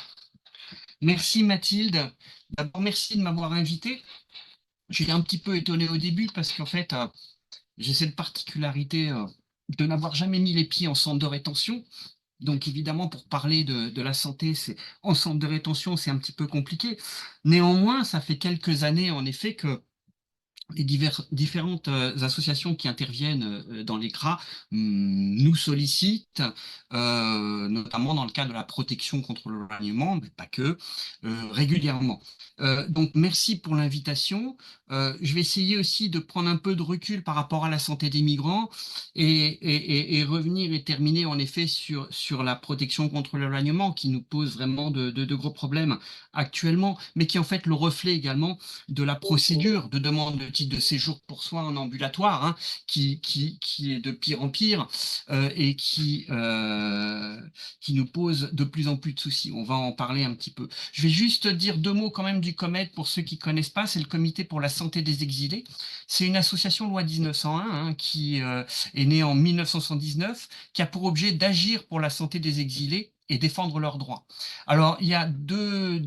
Merci Mathilde. D'abord, merci de m'avoir invité. J'étais un petit peu étonné au début parce qu'en fait, j'ai cette particularité de n'avoir jamais mis les pieds en centre de rétention. Donc évidemment, pour parler de la santé, en centre de rétention, c'est un petit peu compliqué. Néanmoins, ça fait quelques années, en effet, que les différentes associations qui interviennent dans les CRA nous sollicitent, notamment dans le cadre de la protection contre l'éloignement, mais pas que, régulièrement. Donc merci pour l'invitation. Je vais essayer aussi de prendre un peu de recul par rapport à la santé des migrants et revenir et terminer en effet sur la protection contre l'éloignement qui nous pose vraiment de gros problèmes actuellement, mais qui est en fait le reflet également de la procédure de demande de titre de séjour pour soins en ambulatoire, hein, qui est de pire en pire et qui nous pose de plus en plus de soucis. On va en parler un petit peu. Je vais juste dire 2 mots quand même du COMED pour ceux qui ne connaissent pas. C'est le Comité pour la santé des exilés. C'est une association loi 1901 hein, qui est née en 1979, qui a pour objet d'agir pour la santé des exilés et défendre leurs droits. Alors, il y a deux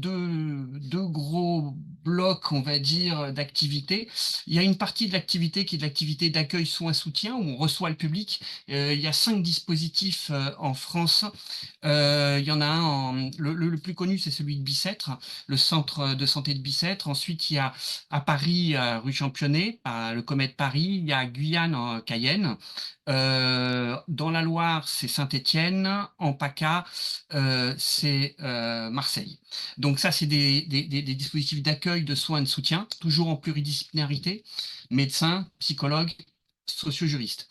gros blocs, on va dire, d'activités. Il y a une partie de l'activité qui est de l'activité d'accueil, soins, soutien, où on reçoit le public. Il y a 5 dispositifs en France. Il y en a un, le plus connu, c'est celui de Bicêtre, le centre de santé de Bicêtre. Ensuite, il y a à Paris, rue Championnet, le Comète Paris. Il y a à Guyane, en Cayenne. Dans la Loire, c'est Saint-Étienne. En PACA, c'est Marseille. Donc ça, c'est des dispositifs d'accueil, de soins, de soutien, toujours en pluridisciplinarité, médecins, psychologues, sociojuristes.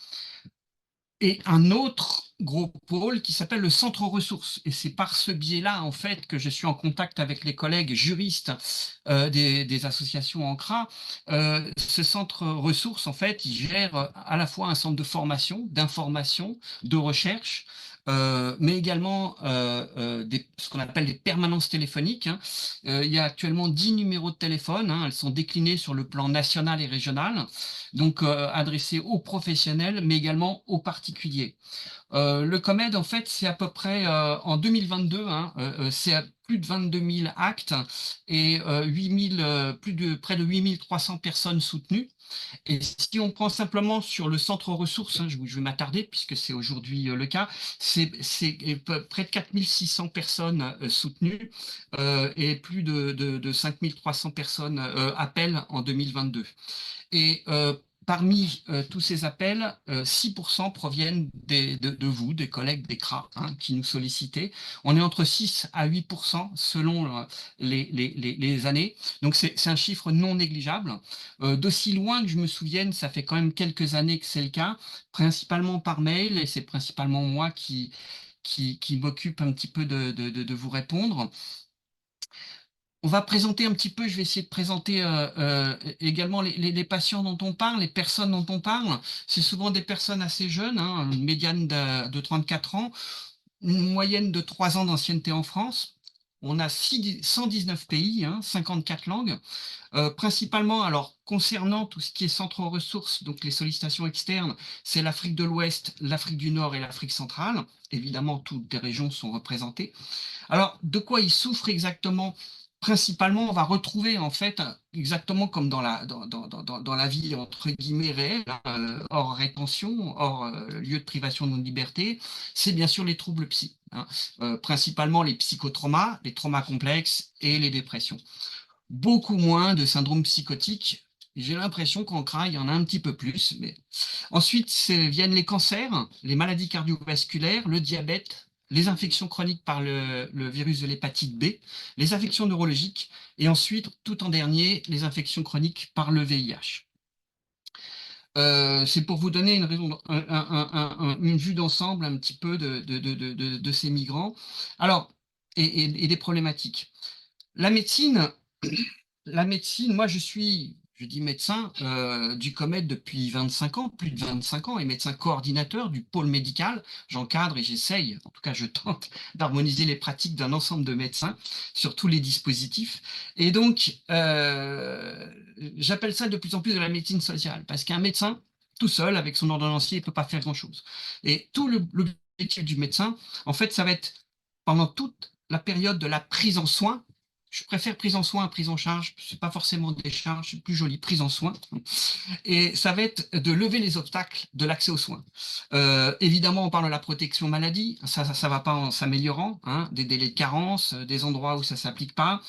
Et un autre gros pôle qui s'appelle le centre ressources. Et c'est par ce biais-là, en fait, que je suis en contact avec les collègues juristes des associations en CRA. Ce centre ressources, en fait, il gère à la fois un centre de formation, d'information, de recherche, mais également ce qu'on appelle des permanences téléphoniques. Hein. Il y a actuellement 10 numéros de téléphone. Hein. Elles sont déclinées sur le plan national et régional, donc adressées aux professionnels, mais également aux particuliers. Le COMED, en fait, c'est à peu près en 2022, hein, c'est à plus de 22 000 actes et près de 8 300 personnes soutenues. Et si on prend simplement sur le centre ressources, hein, je vais m'attarder puisque c'est aujourd'hui le cas, c'est près de 4 600 personnes soutenues et plus de 5 300 personnes appels en 2022. Et parmi tous ces appels, 6% proviennent de vous, des collègues des CRA, hein, qui nous sollicitaient. On est entre 6 à 8% selon les années. Donc c'est un chiffre non négligeable. D'aussi loin que je me souvienne, ça fait quand même quelques années que c'est le cas, principalement par mail, et c'est principalement moi qui m'occupe un petit peu de vous répondre. On va présenter un petit peu, je vais essayer de présenter également les patients dont on parle, les personnes dont on parle. C'est souvent des personnes assez jeunes, hein, une médiane de 34 ans, une moyenne de 3 ans d'ancienneté en France. On a 119 pays, hein, 54 langues. Principalement, alors concernant tout ce qui est centre ressources, donc les sollicitations externes, c'est l'Afrique de l'Ouest, l'Afrique du Nord et l'Afrique centrale. Évidemment, toutes les régions sont représentées. Alors, de quoi ils souffrent exactement? Principalement, on va retrouver en fait, exactement comme dans la vie entre guillemets réelle, hein, hors rétention, hors lieu de privation de liberté, c'est bien sûr les troubles psy, hein, principalement les psychotraumas, les traumas complexes et les dépressions. Beaucoup moins de syndrome psychotique. J'ai l'impression qu'en CRA, il y en a un petit peu plus. Mais... Ensuite, viennent les cancers, les maladies cardiovasculaires, le diabète, les infections chroniques par le virus de l'hépatite B, les infections neurologiques, et ensuite, tout en dernier, les infections chroniques par le VIH. C'est pour vous donner une vue d'ensemble un petit peu de ces migrants. Alors, et des problématiques. La médecine, moi je suis je dis médecin du COMED depuis 25 ans, plus de 25 ans, et médecin coordinateur du pôle médical. J'encadre et j'essaye, en tout cas je tente, d'harmoniser les pratiques d'un ensemble de médecins sur tous les dispositifs. Et donc, j'appelle ça de plus en plus de la médecine sociale, parce qu'un médecin, tout seul, avec son ordonnancier, il ne peut pas faire grand-chose. Et tout l'objectif du médecin, en fait, ça va être pendant toute la période de la prise en soin. Je préfère prise en soin à prise en charge, c'est pas forcément des charges, c'est plus joli, prise en soin. Et ça va être de lever les obstacles de l'accès aux soins. Évidemment, on parle de la protection maladie, ça va pas en s'améliorant, hein, des délais de carence, des endroits où ça s'applique pas,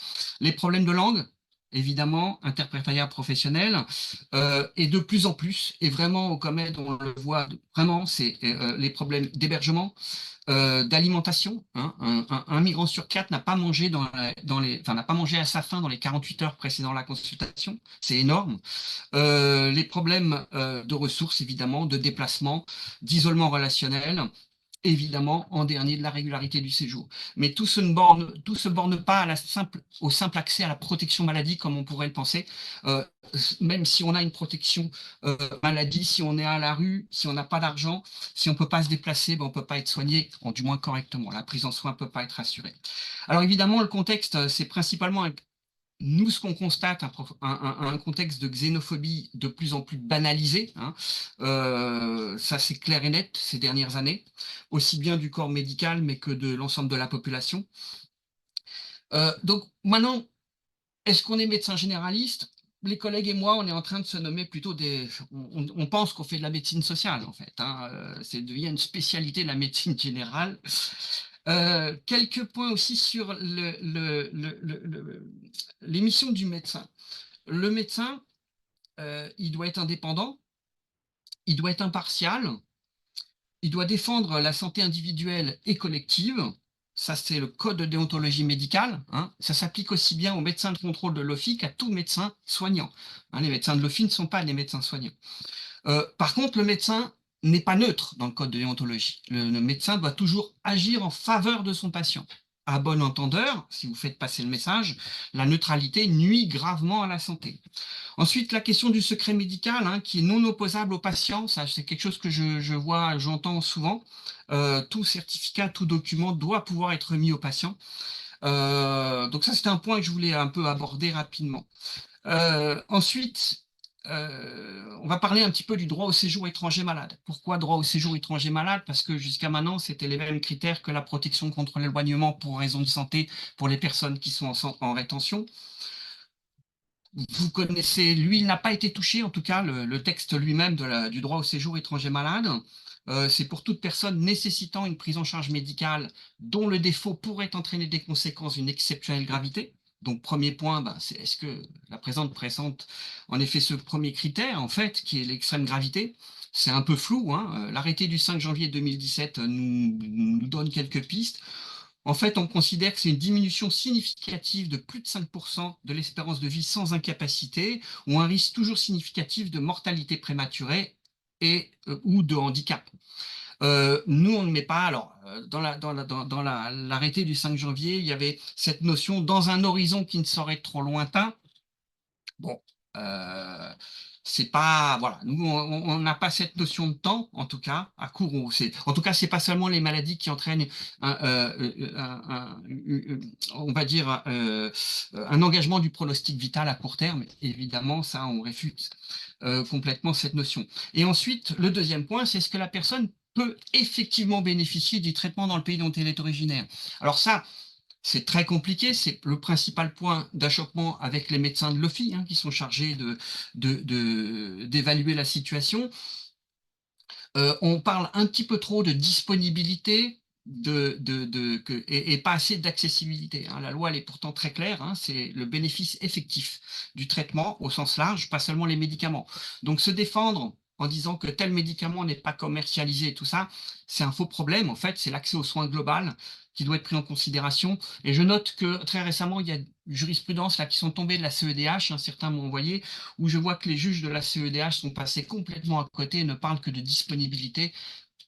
les problèmes de langue, évidemment, interprétariat professionnel, et de plus en plus, et vraiment au COMED, on le voit vraiment, c'est les problèmes d'hébergement, d'alimentation. Hein. Un migrant sur 4 n'a pas mangé n'a pas mangé à sa faim dans les 48 heures précédant la consultation. C'est énorme. Les problèmes de ressources, évidemment, de déplacement, d'isolement relationnel, évidemment, en dernier, de la régularité du séjour. Mais tout se borne pas au simple accès à la protection maladie, comme on pourrait le penser. Même si on a une protection maladie, si on est à la rue, si on n'a pas d'argent, si on ne peut pas se déplacer, ben on ne peut pas être soigné, du moins correctement. La prise en soin ne peut pas être assurée. Alors évidemment, le contexte, c'est principalement nous, ce qu'on constate, un contexte de xénophobie de plus en plus banalisé, hein. Ça c'est clair et net ces dernières années, aussi bien du corps médical, mais que de l'ensemble de la population. Donc maintenant, est-ce qu'on est médecin généraliste? Les collègues et moi, on est en train de se nommer plutôt on pense qu'on fait de la médecine sociale, en fait, hein. C'est devient une spécialité de la médecine générale. Quelques points aussi sur les missions du médecin. Le médecin, il doit être indépendant, il doit être impartial, il doit défendre la santé individuelle et collective. Ça, c'est le code de déontologie médicale, hein. Ça s'applique aussi bien aux médecins de contrôle de l'OFII qu'à tout médecin soignant, hein. Les médecins de l'OFII ne sont pas des médecins soignants. Par contre, le médecin n'est pas neutre dans le code de déontologie. Le médecin doit toujours agir en faveur de son patient. À bon entendeur, si vous faites passer le message, la neutralité nuit gravement à la santé. Ensuite, la question du secret médical, hein, qui est non opposable au patient, ça c'est quelque chose que j'entends souvent. Tout certificat, tout document doit pouvoir être remis au patient. Donc ça, c'est un point que je voulais un peu aborder rapidement. Ensuite, on va parler un petit peu du droit au séjour étranger malade. Pourquoi droit au séjour étranger malade? Parce que jusqu'à maintenant, c'était les mêmes critères que la protection contre l'éloignement pour raison de santé pour les personnes qui sont en rétention. Vous connaissez, lui, il n'a pas été touché, en tout cas, le texte lui-même du droit au séjour étranger malade. C'est pour toute personne nécessitant une prise en charge médicale dont le défaut pourrait entraîner des conséquences d'une exceptionnelle gravité. Donc, premier point, c'est est-ce que la présente présente en effet ce premier critère, en fait, qui est l'extrême gravité. C'est un peu flou, hein. L'arrêté du 5 janvier 2017 nous donne quelques pistes. En fait, on considère que c'est une diminution significative de plus de 5% de l'espérance de vie sans incapacité ou un risque toujours significatif de mortalité prématurée ou de handicap. Nous, on ne met pas. Alors, dans l'arrêté du 5 janvier, il y avait cette notion dans un horizon qui ne saurait être trop lointain. Bon, c'est pas, voilà, nous on n'a pas cette notion de temps, en tout cas à court. En tout cas, c'est pas seulement les maladies qui entraînent on va dire un engagement du pronostic vital à court terme. Évidemment, ça on réfute complètement cette notion. Et ensuite, le deuxième point, c'est ce que la personne peut effectivement bénéficier du traitement dans le pays dont elle est originaire. Alors ça, c'est très compliqué, c'est le principal point d'achoppement avec les médecins de l'OFII, hein, qui sont chargés d'évaluer la situation. On parle un petit peu trop de disponibilité et pas assez d'accessibilité, hein. La loi, elle est pourtant très claire, hein, c'est le bénéfice effectif du traitement au sens large, pas seulement les médicaments. Donc se défendre en disant que tel médicament n'est pas commercialisé et tout ça, c'est un faux problème. En fait, c'est l'accès aux soins global qui doit être pris en considération. Et je note que très récemment, il y a une jurisprudence là, qui sont tombées de la CEDH, hein, certains m'ont envoyé, où je vois que les juges de la CEDH sont passés complètement à côté et ne parlent que de disponibilité.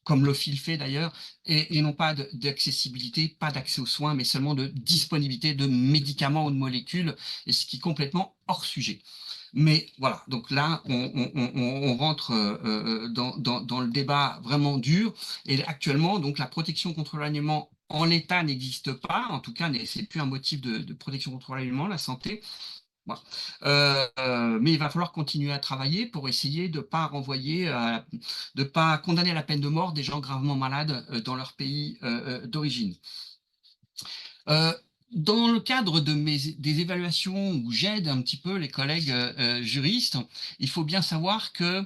comme l'OFIL fait d'ailleurs, et non pas d'accessibilité, pas d'accès aux soins, mais seulement de disponibilité de médicaments ou de molécules, et ce qui est complètement hors sujet. Mais voilà, donc là, on rentre dans le débat vraiment dur. Et actuellement, donc la protection contre l'éloignement en l'état n'existe pas. En tout cas, c'est plus un motif de protection contre l'éloignement, la santé. Voilà. Mais il va falloir continuer à travailler pour essayer de ne pas renvoyer, de pas condamner à la peine de mort des gens gravement malades dans leur pays d'origine. Dans le cadre des évaluations où j'aide un petit peu les collègues juristes, il faut bien savoir que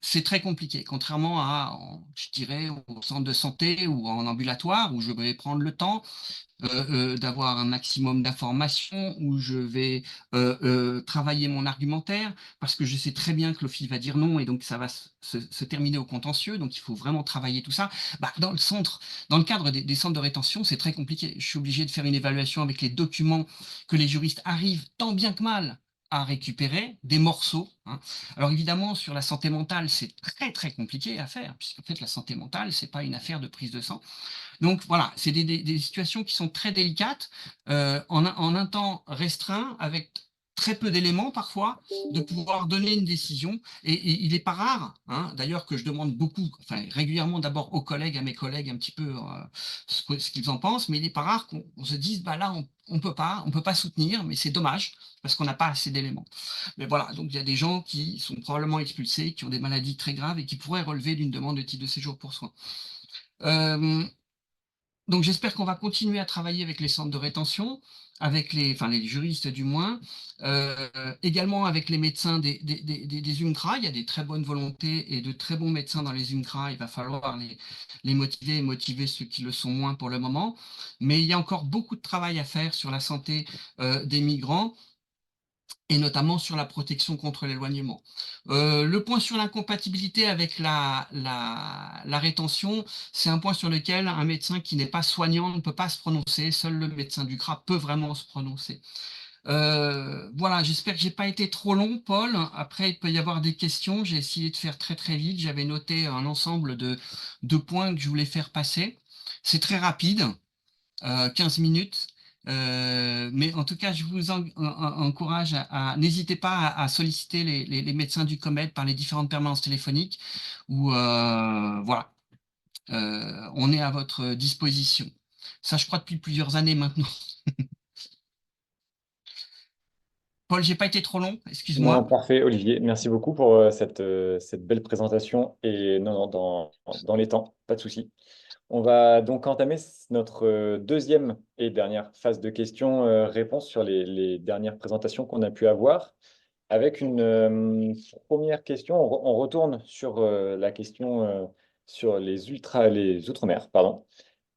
c'est très compliqué, contrairement à, je dirais, au centre de santé ou en ambulatoire, où je vais prendre le temps d'avoir un maximum d'informations, où je vais travailler mon argumentaire, parce que je sais très bien que l'OFIL va dire non, et donc ça va se terminer au contentieux, donc il faut vraiment travailler tout ça. Bah, dans le cadre des centres de rétention, c'est très compliqué. Je suis obligé de faire une évaluation avec les documents que les juristes arrivent tant bien que mal à récupérer, des morceaux. Hein. Alors évidemment, sur la santé mentale, c'est très très compliqué à faire, puisqu'en fait, la santé mentale, c'est pas une affaire de prise de sang. Donc voilà, c'est des situations qui sont très délicates, en un temps restreint, avec très peu d'éléments parfois, de pouvoir donner une décision. Et il n'est pas rare, hein, d'ailleurs, que je demande beaucoup, enfin régulièrement d'abord aux collègues, à mes collègues un petit peu ce qu'ils en pensent, mais il n'est pas rare qu'on se dise, bah là, on ne peut pas soutenir, mais c'est dommage, parce qu'on n'a pas assez d'éléments. Mais voilà, donc il y a des gens qui sont probablement expulsés, qui ont des maladies très graves et qui pourraient relever d'une demande de titre de séjour pour soins. Donc j'espère qu'on va continuer à travailler avec les centres de rétention, avec les juristes du moins, également avec les médecins des UNCRA. Il y a des très bonnes volontés et de très bons médecins dans les UNCRA. Il va falloir les motiver et motiver ceux qui le sont moins pour le moment. Mais il y a encore beaucoup de travail à faire sur la santé des migrants, et notamment sur la protection contre l'éloignement. Le point sur l'incompatibilité avec la rétention, c'est un point sur lequel un médecin qui n'est pas soignant ne peut pas se prononcer. Seul le médecin du CRA peut vraiment se prononcer. Voilà, j'espère que j'ai pas été trop long, Paul. Après, il peut y avoir des questions. J'ai essayé de faire très très vite. J'avais noté un ensemble de points que je voulais faire passer. C'est très rapide, 15 minutes. Mais en tout cas, je vous encourage n'hésitez pas à solliciter les médecins du COMED par les différentes permanences téléphoniques, où voilà, on est à votre disposition. Ça, je crois, depuis plusieurs années maintenant. Paul, j'ai pas été trop long,
Non,
excuse-moi.
parfait, Olivier. Merci beaucoup pour cette belle présentation. Et non, dans les temps, pas de souci. On va donc entamer notre deuxième et dernière phase de questions-réponses sur les dernières présentations qu'on a pu avoir. Avec une première question, on retourne sur la question sur les Outre-mer, pardon,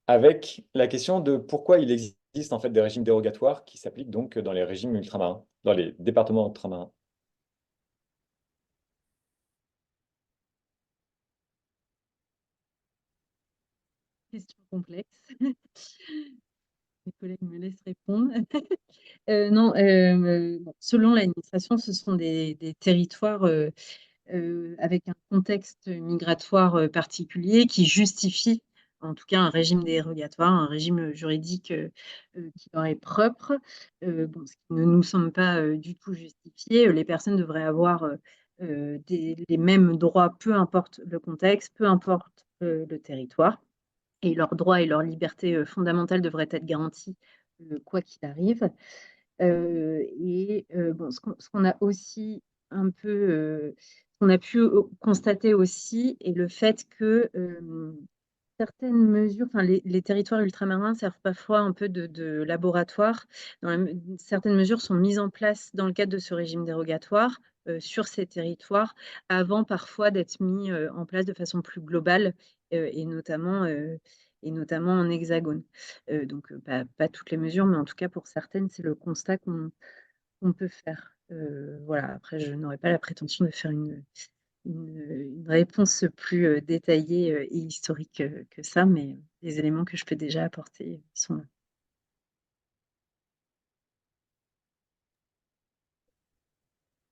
avec la question de pourquoi il existe en fait des régimes dérogatoires qui s'appliquent donc dans les régimes ultramarins, dans les départements ultramarins.
Question complexe. Mes collègues me laissent répondre. Non, bon, selon l'administration, ce sont des territoires avec un contexte migratoire particulier qui justifie en tout cas un régime dérogatoire, un régime juridique qui leur est propre. Bon, ce qui ne nous semble pas du tout justifié. Les personnes devraient avoir les mêmes droits, peu importe le contexte, peu importe le territoire. Et leurs droits et leurs libertés fondamentales devraient être garantis quoi qu'il arrive. Bon, ce qu'on a aussi un peu, ce qu'on a pu constater aussi, est le fait que certaines mesures, enfin les territoires ultramarins servent parfois un peu de laboratoire. Certaines mesures sont mises en place dans le cadre de ce régime dérogatoire sur ces territoires, avant parfois d'être mis en place de façon plus globale et notamment en hexagone. Donc pas toutes les mesures, mais en tout cas pour certaines, c'est le constat qu'on peut faire. Voilà, après, je n'aurais pas la prétention de faire une réponse plus détaillée et historique que ça, mais les éléments que je peux déjà apporter sont là.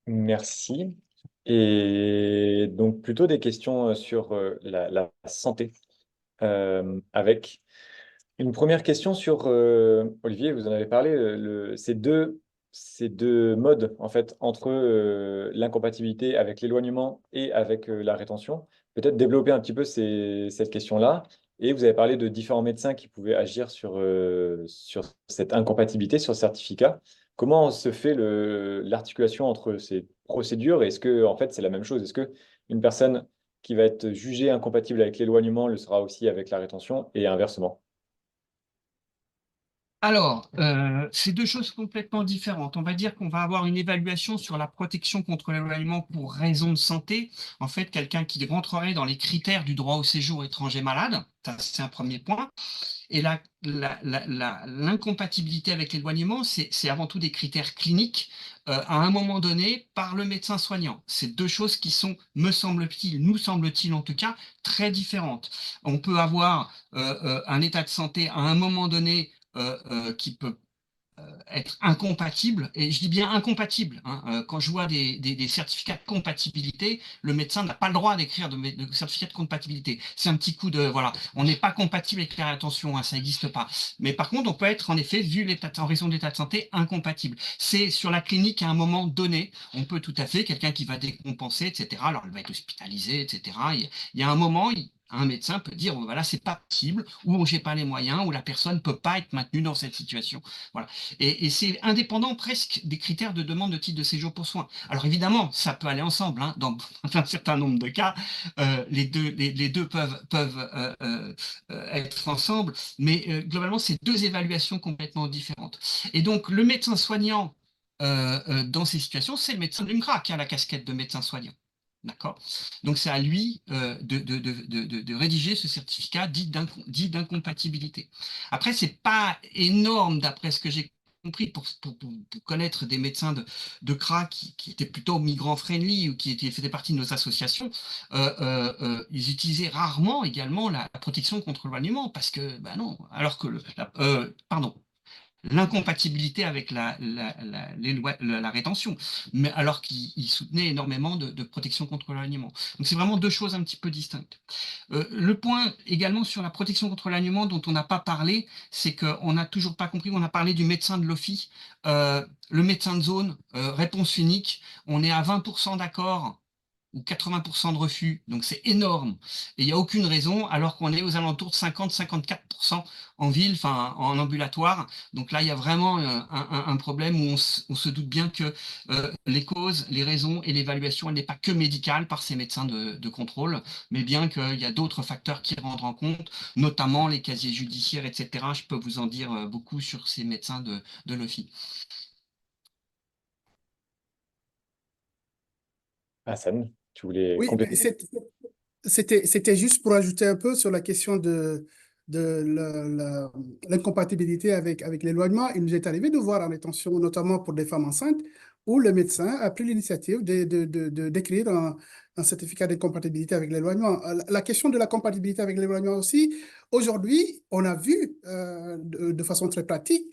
Merci. Et donc, plutôt des questions sur la santé, avec une première question sur, Olivier, vous en avez parlé, ces deux modes, en fait, entre l'incompatibilité avec l'éloignement et avec la rétention. Peut-être développer un petit peu cette question-là. Et vous avez parlé de différents médecins qui pouvaient agir sur cette incompatibilité, sur le certificat. Comment se fait l'articulation entre ces procédures? Est-ce que, en fait, c'est la même chose? Est-ce que une personne qui va être jugée incompatible avec l'éloignement le sera aussi avec la rétention et inversement?
Alors, c'est deux choses complètement différentes. On va dire qu'on va avoir une évaluation sur la protection contre l'éloignement pour raison de santé. En fait, quelqu'un qui rentrerait dans les critères du droit au séjour étranger malade, ça c'est un premier point. Et l'incompatibilité avec l'éloignement, c'est avant tout des critères cliniques à un moment donné par le médecin soignant. C'est deux choses qui sont, me semble-t-il, nous semble-t-il en tout cas, très différentes. On peut avoir un état de santé à un moment donné qui peut être incompatible, et je dis bien incompatible, hein. Quand je vois des certificats de compatibilité, le médecin n'a pas le droit d'écrire de certificat de compatibilité. C'est un petit coup de, voilà, on n'est pas compatible avec la rétention, hein, ça n'existe pas. Mais par contre, on peut être en effet, vu l'état, en raison de l'état de santé, incompatible. C'est sur la clinique à un moment donné, on peut tout à fait, quelqu'un qui va décompenser, etc., alors il va être hospitalisé, etc. Il y a un moment, un médecin peut dire, oh, voilà, c'est pas possible, ou j'ai pas les moyens, ou la personne peut pas être maintenue dans cette situation. Voilà. Et c'est indépendant presque des critères de demande de titre de séjour pour soins. Alors évidemment, ça peut aller ensemble, hein, dans un certain nombre de cas, les deux peuvent être ensemble, mais globalement, c'est deux évaluations complètement différentes. Et donc, le médecin soignant dans ces situations, c'est le médecin de l'UMCRA qui a la casquette de médecin soignant. D'accord? Donc, c'est à lui de rédiger ce certificat dit d'incompatibilité. Après, c'est pas énorme d'après ce que j'ai compris pour connaître des médecins de CRA qui étaient plutôt migrants-friendly ou qui faisaient partie de nos associations. Ils utilisaient rarement également la protection contre l'éloignement parce que, ben non, alors que pardon, l'incompatibilité avec la rétention, mais alors qu'il soutenait énormément de protection contre l'éloignement. Donc c'est vraiment deux choses un petit peu distinctes. Le point également sur la protection contre l'éloignement dont on n'a pas parlé, c'est qu'on n'a toujours pas compris, on a parlé du médecin de l'OFII, le médecin de zone, réponse unique, on est à 20% d'accord ou 80% de refus, donc c'est énorme. Et il n'y a aucune raison, alors qu'on est aux alentours de 50-54% en ville, enfin en ambulatoire. Donc là, il y a vraiment un problème où on se doute bien que les causes, les raisons et l'évaluation, elle n'est pas que médicale par ces médecins de contrôle, mais bien qu'il y a d'autres facteurs qui rentrent en compte, notamment les casiers judiciaires, etc. Je peux vous en dire beaucoup sur ces médecins de l'OFI.
Hassan, tu voulais
Oui,
compléter?
c'était juste pour ajouter un peu sur la question de l'incompatibilité avec l'éloignement. Il nous est arrivé de voir en rétention, notamment pour des femmes enceintes, où le médecin a pris l'initiative d'écrire un certificat d'incompatibilité avec l'éloignement. La question de la compatibilité avec l'éloignement aussi, aujourd'hui, on a vu de façon très pratique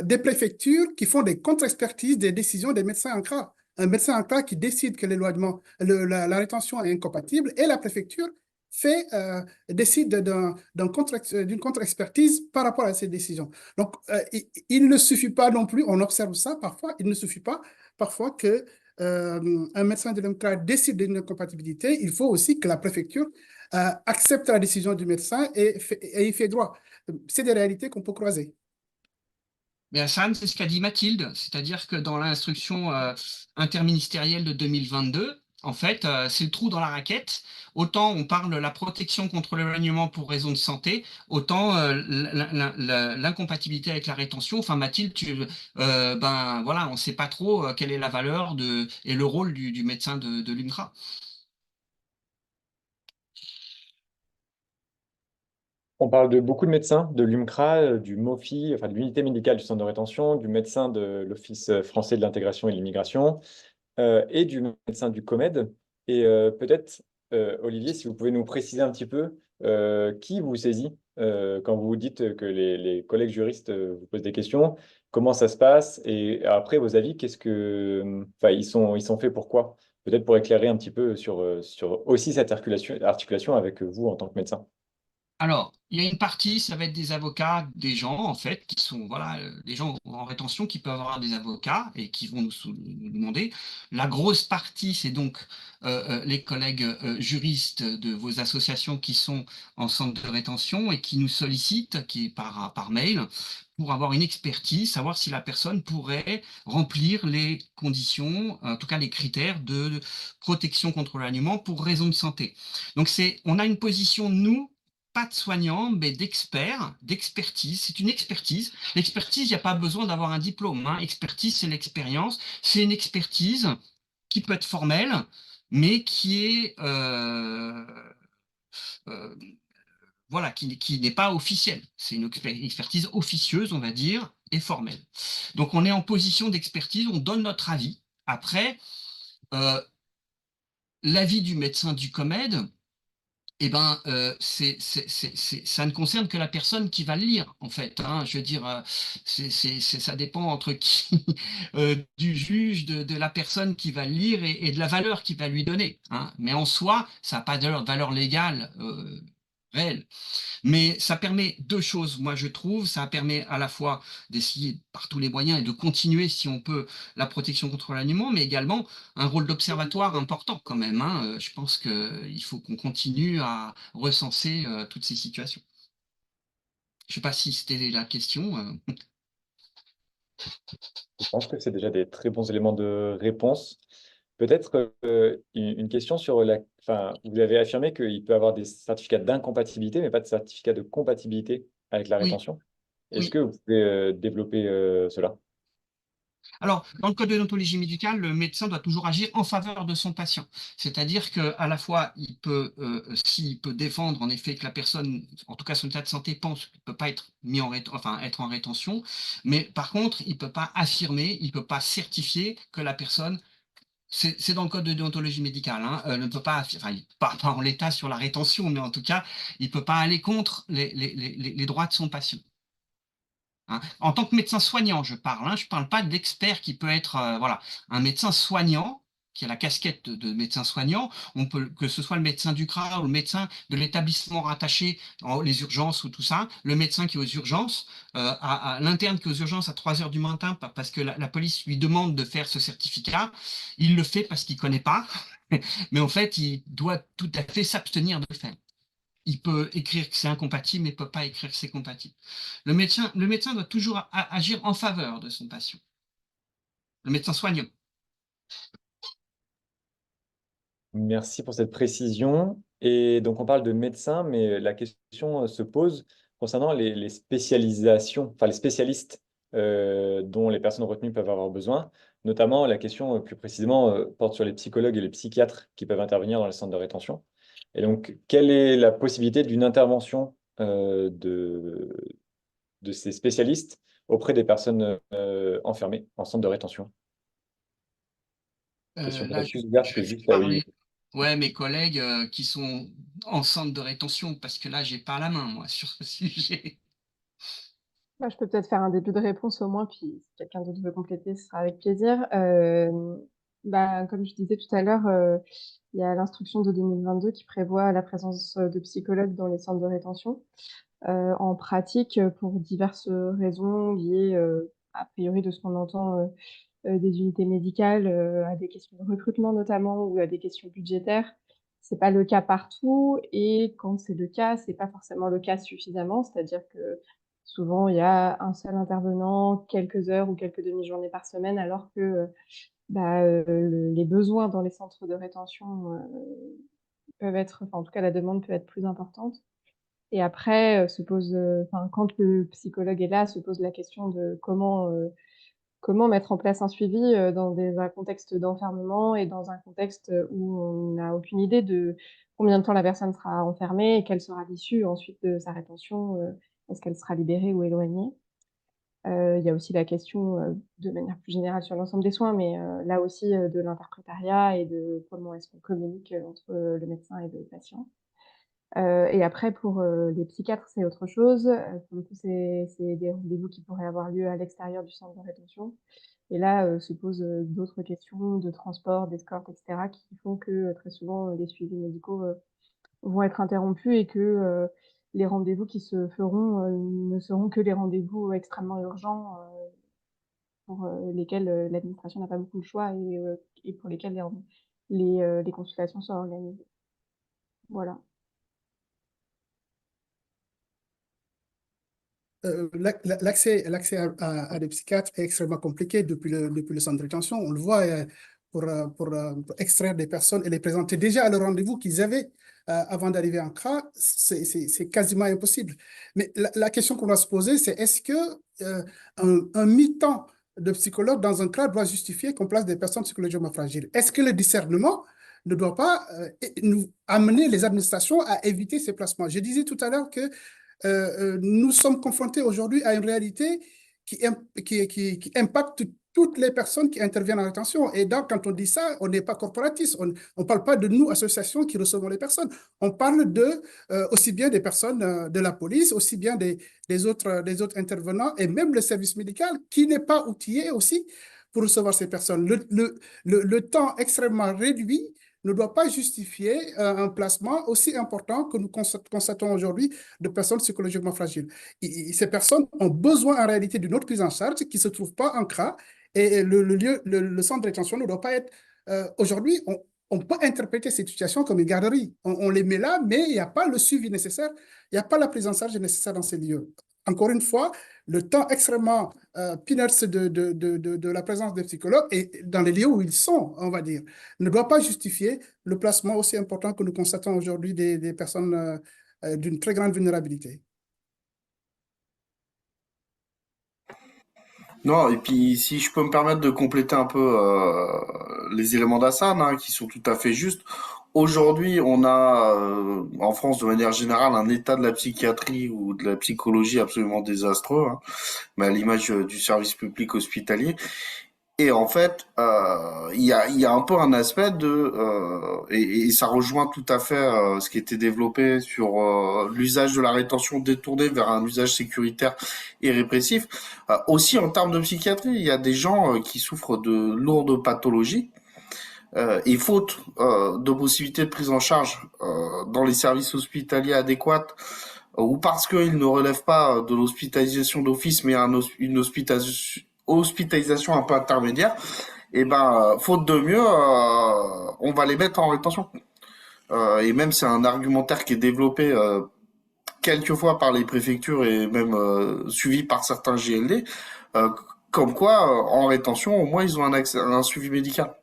des préfectures qui font des contre-expertises des décisions des médecins en CRA. Un médecin en CRA qui décide que l'éloignement, la rétention est incompatible et la préfecture décide d'une contre-expertise par rapport à ces décisions. Donc, il ne suffit pas non plus, on observe ça parfois, il ne suffit pas parfois que un médecin de l'IMCRA décide d'une incompatibilité, il faut aussi que la préfecture accepte la décision du médecin et y fait droit. C'est des réalités qu'on peut croiser.
Mais Hassan, c'est ce qu'a dit Mathilde, c'est-à-dire que dans l'instruction interministérielle de 2022, en fait, c'est le trou dans la raquette. Autant on parle de la protection contre l'éloignement pour raison de santé, autant l'incompatibilité avec la rétention. Enfin, Mathilde, ben voilà, on ne sait pas trop quelle est la valeur et le rôle du médecin de l'UMCRA.
On parle de beaucoup de médecins, de l'UMCRA, du MOFI, enfin de l'unité médicale du centre de rétention, du médecin de l'Office français de l'intégration et de l'immigration, et du médecin du COMED. Et peut-être, Olivier, si vous pouvez nous préciser un petit peu qui vous saisit quand vous dites que les collègues juristes vous posent des questions, comment ça se passe, et après vos avis, enfin, ils sont faits pour quoi? peut-être pour éclairer un petit peu sur aussi cette articulation avec vous en tant que médecin.
Alors, il y a une partie, ça va être des avocats, des gens en fait, qui sont voilà, des gens en rétention qui peuvent avoir des avocats et qui vont nous demander. La grosse partie, c'est donc les collègues juristes de vos associations qui sont en centre de rétention et qui nous sollicitent par mail pour avoir une expertise, savoir si la personne pourrait remplir les conditions, en tout cas les critères de protection contre l'éloignement pour raison de santé. Donc on a une position, nous, pas de soignants, mais d'experts, d'expertise. C'est une expertise. L'expertise, il n'y a pas besoin d'avoir un diplôme, hein. Expertise, c'est l'expérience. C'est une expertise qui peut être formelle, mais qui est euh, voilà, qui n'est pas officielle. C'est une expertise officieuse, on va dire, et formelle. Donc on est en position d'expertise, on donne notre avis. Après, l'avis du médecin du COMED, eh ben, ça ne concerne que la personne qui va le lire, en fait, hein. Je veux dire, ça dépend entre qui, du juge, de la personne qui va le lire et de la valeur qu'il va lui donner, hein. Mais en soi, ça n'a pas de valeur légale réelle. Mais ça permet deux choses, moi je trouve. Ça permet à la fois d'essayer par tous les moyens et de continuer, si on peut, la protection contre l'animal, mais également un rôle d'observatoire important quand même, hein. Je pense qu'il faut qu'on continue à recenser toutes ces situations. Je ne sais pas si c'était la question.
Je pense que c'est déjà des très bons éléments de réponse. Peut-être une question sur enfin, vous avez affirmé qu'il peut y avoir des certificats d'incompatibilité, mais pas de certificat de compatibilité avec la
Oui,
rétention. Est-ce
oui.
que vous pouvez développer cela?
Alors, dans le code de déontologie médicale, le médecin doit toujours agir en faveur de son patient. C'est-à-dire qu'à la fois, s'il peut défendre en effet que la personne, en tout cas son état de santé, pense qu'il ne peut pas être être en rétention, mais par contre, il ne peut pas affirmer, il ne peut pas certifier que la personne, c'est dans le code de déontologie médicale, hein, ne peut pas, pas en l'état sur la rétention, mais en tout cas, il ne peut pas aller contre les droits de son patient. Hein. En tant que médecin soignant, je parle. Hein, je ne parle pas d'expert qui peut être voilà, un médecin soignant qui a la casquette de médecin soignant. On peut, que ce soit le médecin du CRA ou le médecin de l'établissement rattaché, les urgences ou tout ça, le médecin qui est aux urgences, à l'interne qui est aux urgences à 3 heures du matin parce que la police lui demande de faire ce certificat. Il le fait parce qu'il ne connaît pas, mais en fait, il doit tout à fait s'abstenir de le faire. Il peut écrire que c'est incompatible, mais il ne peut pas écrire que c'est compatible. Le médecin doit toujours agir en faveur de son patient. Le médecin soignant.
Merci pour cette précision. Et donc, on parle de médecin, mais la question se pose concernant les spécialisations, enfin les spécialistes dont les personnes retenues peuvent avoir besoin. Notamment, la question plus précisément porte sur les psychologues et les psychiatres qui peuvent intervenir dans les centres de rétention. Et donc, quelle est la possibilité d'une intervention de ces spécialistes auprès des personnes enfermées en centre de rétention? Question
Là,
peut-être plus ouverte
je
que
vais
juste à oui.
parler, ouais, mes collègues qui sont en centre de rétention, parce que là, j'ai pas la main, moi, sur ce sujet.
Bah, je peux peut-être faire un début de réponse au moins, puis si quelqu'un d'autre veut compléter, ce sera avec plaisir. Bah, comme je disais tout à l'heure, il y a l'instruction de 2022 qui prévoit la présence, de psychologues dans les centres de rétention. En pratique, pour diverses raisons liées, a priori de ce qu'on entend, des unités médicales, à des questions de recrutement notamment ou à des questions budgétaires. C'est pas le cas partout et quand c'est le cas, c'est pas forcément le cas suffisamment. C'est-à-dire que souvent, il y a un seul intervenant, quelques heures ou quelques demi-journées par semaine alors que, les besoins dans les centres de rétention, peuvent être enfin, en tout cas, la demande peut être plus importante. Et après, se pose, enfin, quand le psychologue est là, se pose la question de comment mettre en place un suivi, dans un contexte d'enfermement et dans un contexte, où on n'a aucune idée de combien de temps la personne sera enfermée et quelle sera l'issue ensuite de sa rétention, est-ce qu'elle sera libérée ou éloignée? Il y a aussi la question, de manière plus générale sur l'ensemble des soins, mais là aussi, de l'interprétariat et de comment est-ce qu'on communique, entre, le médecin et le patient. Et après pour, les psychiatres, c'est autre chose. Pour le coup, c'est des rendez-vous qui pourraient avoir lieu à l'extérieur du centre de rétention. Et là, se posent, d'autres questions de transport, d'escorte, et cetera, qui font que, très souvent, les suivis médicaux, vont être interrompus et que, les rendez-vous qui se feront, ne seront que les rendez-vous extrêmement urgents, pour, lesquels, l'administration n'a pas beaucoup de choix et pour lesquels les consultations sont organisées. Voilà.
L'accès à des psychiatres est extrêmement compliqué depuis le centre de rétention. On le voit pour extraire des personnes et les présenter déjà à le rendez-vous qu'ils avaient avant d'arriver en CRA, c'est quasiment impossible. Mais la question qu'on doit se poser, c'est est-ce que un mi-temps de psychologue dans un CRA doit justifier qu'on place des personnes psychologiquement fragiles? Est-ce que le discernement ne doit pas nous amener les administrations à éviter ces placements? Je disais tout à l'heure que nous sommes confrontés aujourd'hui à une réalité qui impacte toutes les personnes qui interviennent en rétention. Et donc, quand on dit ça, on n'est pas corporatiste. On ne parle pas de nous, associations qui recevons les personnes. On parle aussi bien des personnes de la police, aussi bien des autres intervenants et même le service médical qui n'est pas outillé aussi pour recevoir ces personnes. Le temps extrêmement réduit ne doit pas justifier un placement aussi important que nous constatons aujourd'hui de personnes psychologiquement fragiles. Ces personnes ont besoin en réalité d'une autre prise en charge qui ne se trouve pas en CRA et le centre de rétention ne doit pas être... aujourd'hui, on peut interpréter cette situation comme une garderie. On les met là, mais il n'y a pas le suivi nécessaire, il n'y a pas la prise en charge nécessaire dans ces lieux. Encore une fois, le temps extrêmement peanuts de la présence des psychologues et dans les lieux où ils sont, on va dire, ne doit pas justifier le placement aussi important que nous constatons aujourd'hui des personnes d'une très grande vulnérabilité.
Non, et puis si je peux me permettre de compléter un peu les éléments d'Hassan, hein, qui sont tout à fait justes. Aujourd'hui, on a en France, de manière générale, un état de la psychiatrie ou de la psychologie absolument désastreux, hein, mais à l'image du service public hospitalier. Et en fait, il y a un peu un aspect et ça rejoint tout à fait ce qui était développé sur l'usage de la rétention détournée vers un usage sécuritaire et répressif. Aussi en termes de psychiatrie, il y a des gens qui souffrent de lourdes pathologies et faute de possibilités de prise en charge dans les services hospitaliers adéquats ou parce qu'ils ne relèvent pas de l'hospitalisation d'office mais une hospitalisation un peu intermédiaire, et ben faute de mieux, on va les mettre en rétention. Et même c'est un argumentaire qui est développé quelquefois par les préfectures et même suivi par certains GLD, comme quoi en rétention au moins ils ont un suivi médical.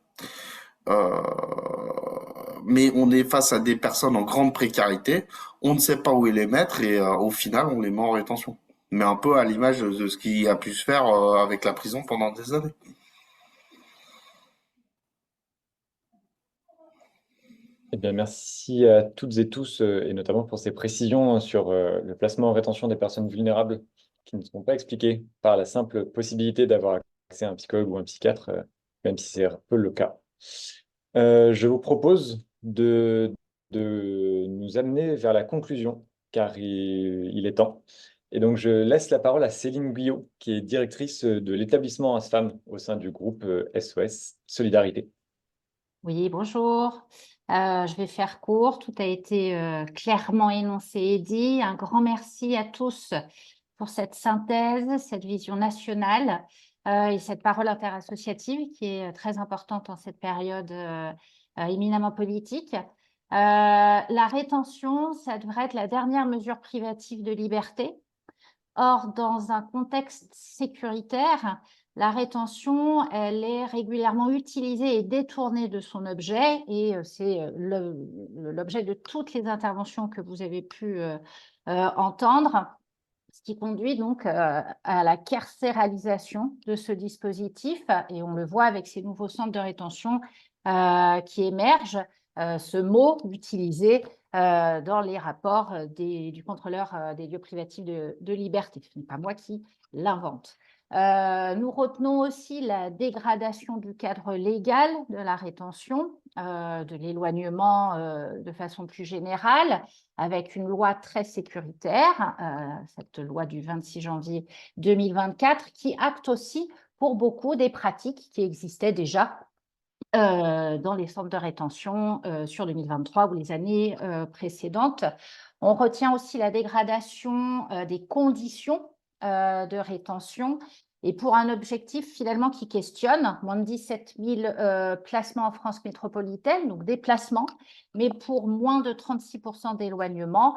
Mais on est face à des personnes en grande précarité, on ne sait pas où les mettre et au final on les met en rétention. Mais un peu à l'image de ce qui a pu se faire avec la prison pendant des années.
Eh bien, merci à toutes et tous, et notamment pour ces précisions sur le placement en rétention des personnes vulnérables qui ne sont pas expliquées par la simple possibilité d'avoir accès à un psychologue ou un psychiatre, même si c'est un peu le cas. Je vous propose de nous amener vers la conclusion, car il est temps. Et donc, je laisse la parole à Céline Guyot, qui est directrice de l'établissement ASFAM au sein du groupe SOS Solidarité.
Oui, bonjour. Je vais faire court. Tout a été clairement énoncé et dit. Un grand merci à tous pour cette synthèse, cette vision nationale et cette parole interassociative qui est très importante en cette période éminemment politique. La rétention, ça devrait être la dernière mesure privative de liberté. Or, dans un contexte sécuritaire, la rétention, elle est régulièrement utilisée et détournée de son objet, et c'est l'objet de toutes les interventions que vous avez pu entendre, ce qui conduit donc à la carcéralisation de ce dispositif, et on le voit avec ces nouveaux centres de rétention qui émergent, ce mot utilisé dans les rapports du contrôleur des lieux privatifs de liberté. Ce n'est pas moi qui l'invente. Nous retenons aussi la dégradation du cadre légal de la rétention, de l'éloignement de façon plus générale, avec une loi très sécuritaire, cette loi du 26 janvier 2024, qui acte aussi pour beaucoup des pratiques qui existaient déjà dans les centres de rétention sur 2023 ou les années précédentes. On retient aussi la dégradation des conditions de rétention et pour un objectif finalement qui questionne moins de 17 000 placements en France métropolitaine, donc des placements, mais pour moins de 36% d'éloignement,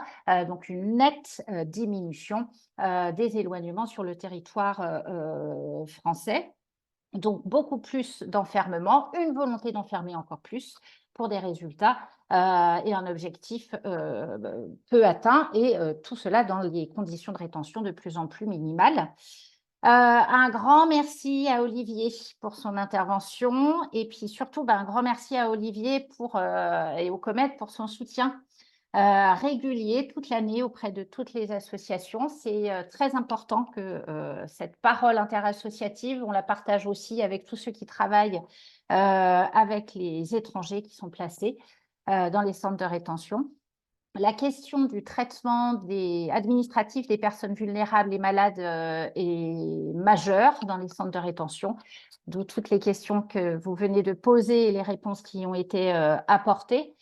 donc une nette diminution des éloignements sur le territoire français. Donc, beaucoup plus d'enfermement, une volonté d'enfermer encore plus pour des résultats et un objectif peu atteint, et tout cela dans des conditions de rétention de plus en plus minimales. Un grand merci à Olivier pour son intervention, et puis surtout un grand merci à Olivier et au Comed pour son soutien régulier toute l'année auprès de toutes les associations. C'est très important que cette parole interassociative, on la partage aussi avec tous ceux qui travaillent avec les étrangers qui sont placés dans les centres de rétention. La question du traitement administratif des personnes vulnérables et malades est majeure dans les centres de rétention, d'où toutes les questions que vous venez de poser et les réponses qui ont été apportées.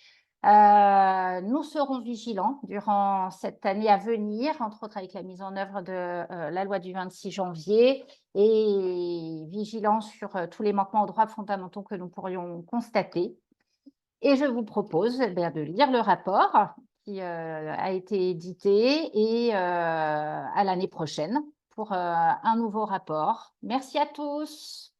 Nous serons vigilants durant cette année à venir, entre autres avec la mise en œuvre de la loi du 26 janvier et vigilants sur tous les manquements aux droits fondamentaux que nous pourrions constater. Et je vous propose de lire le rapport qui a été édité et à l'année prochaine pour un nouveau rapport. Merci à tous.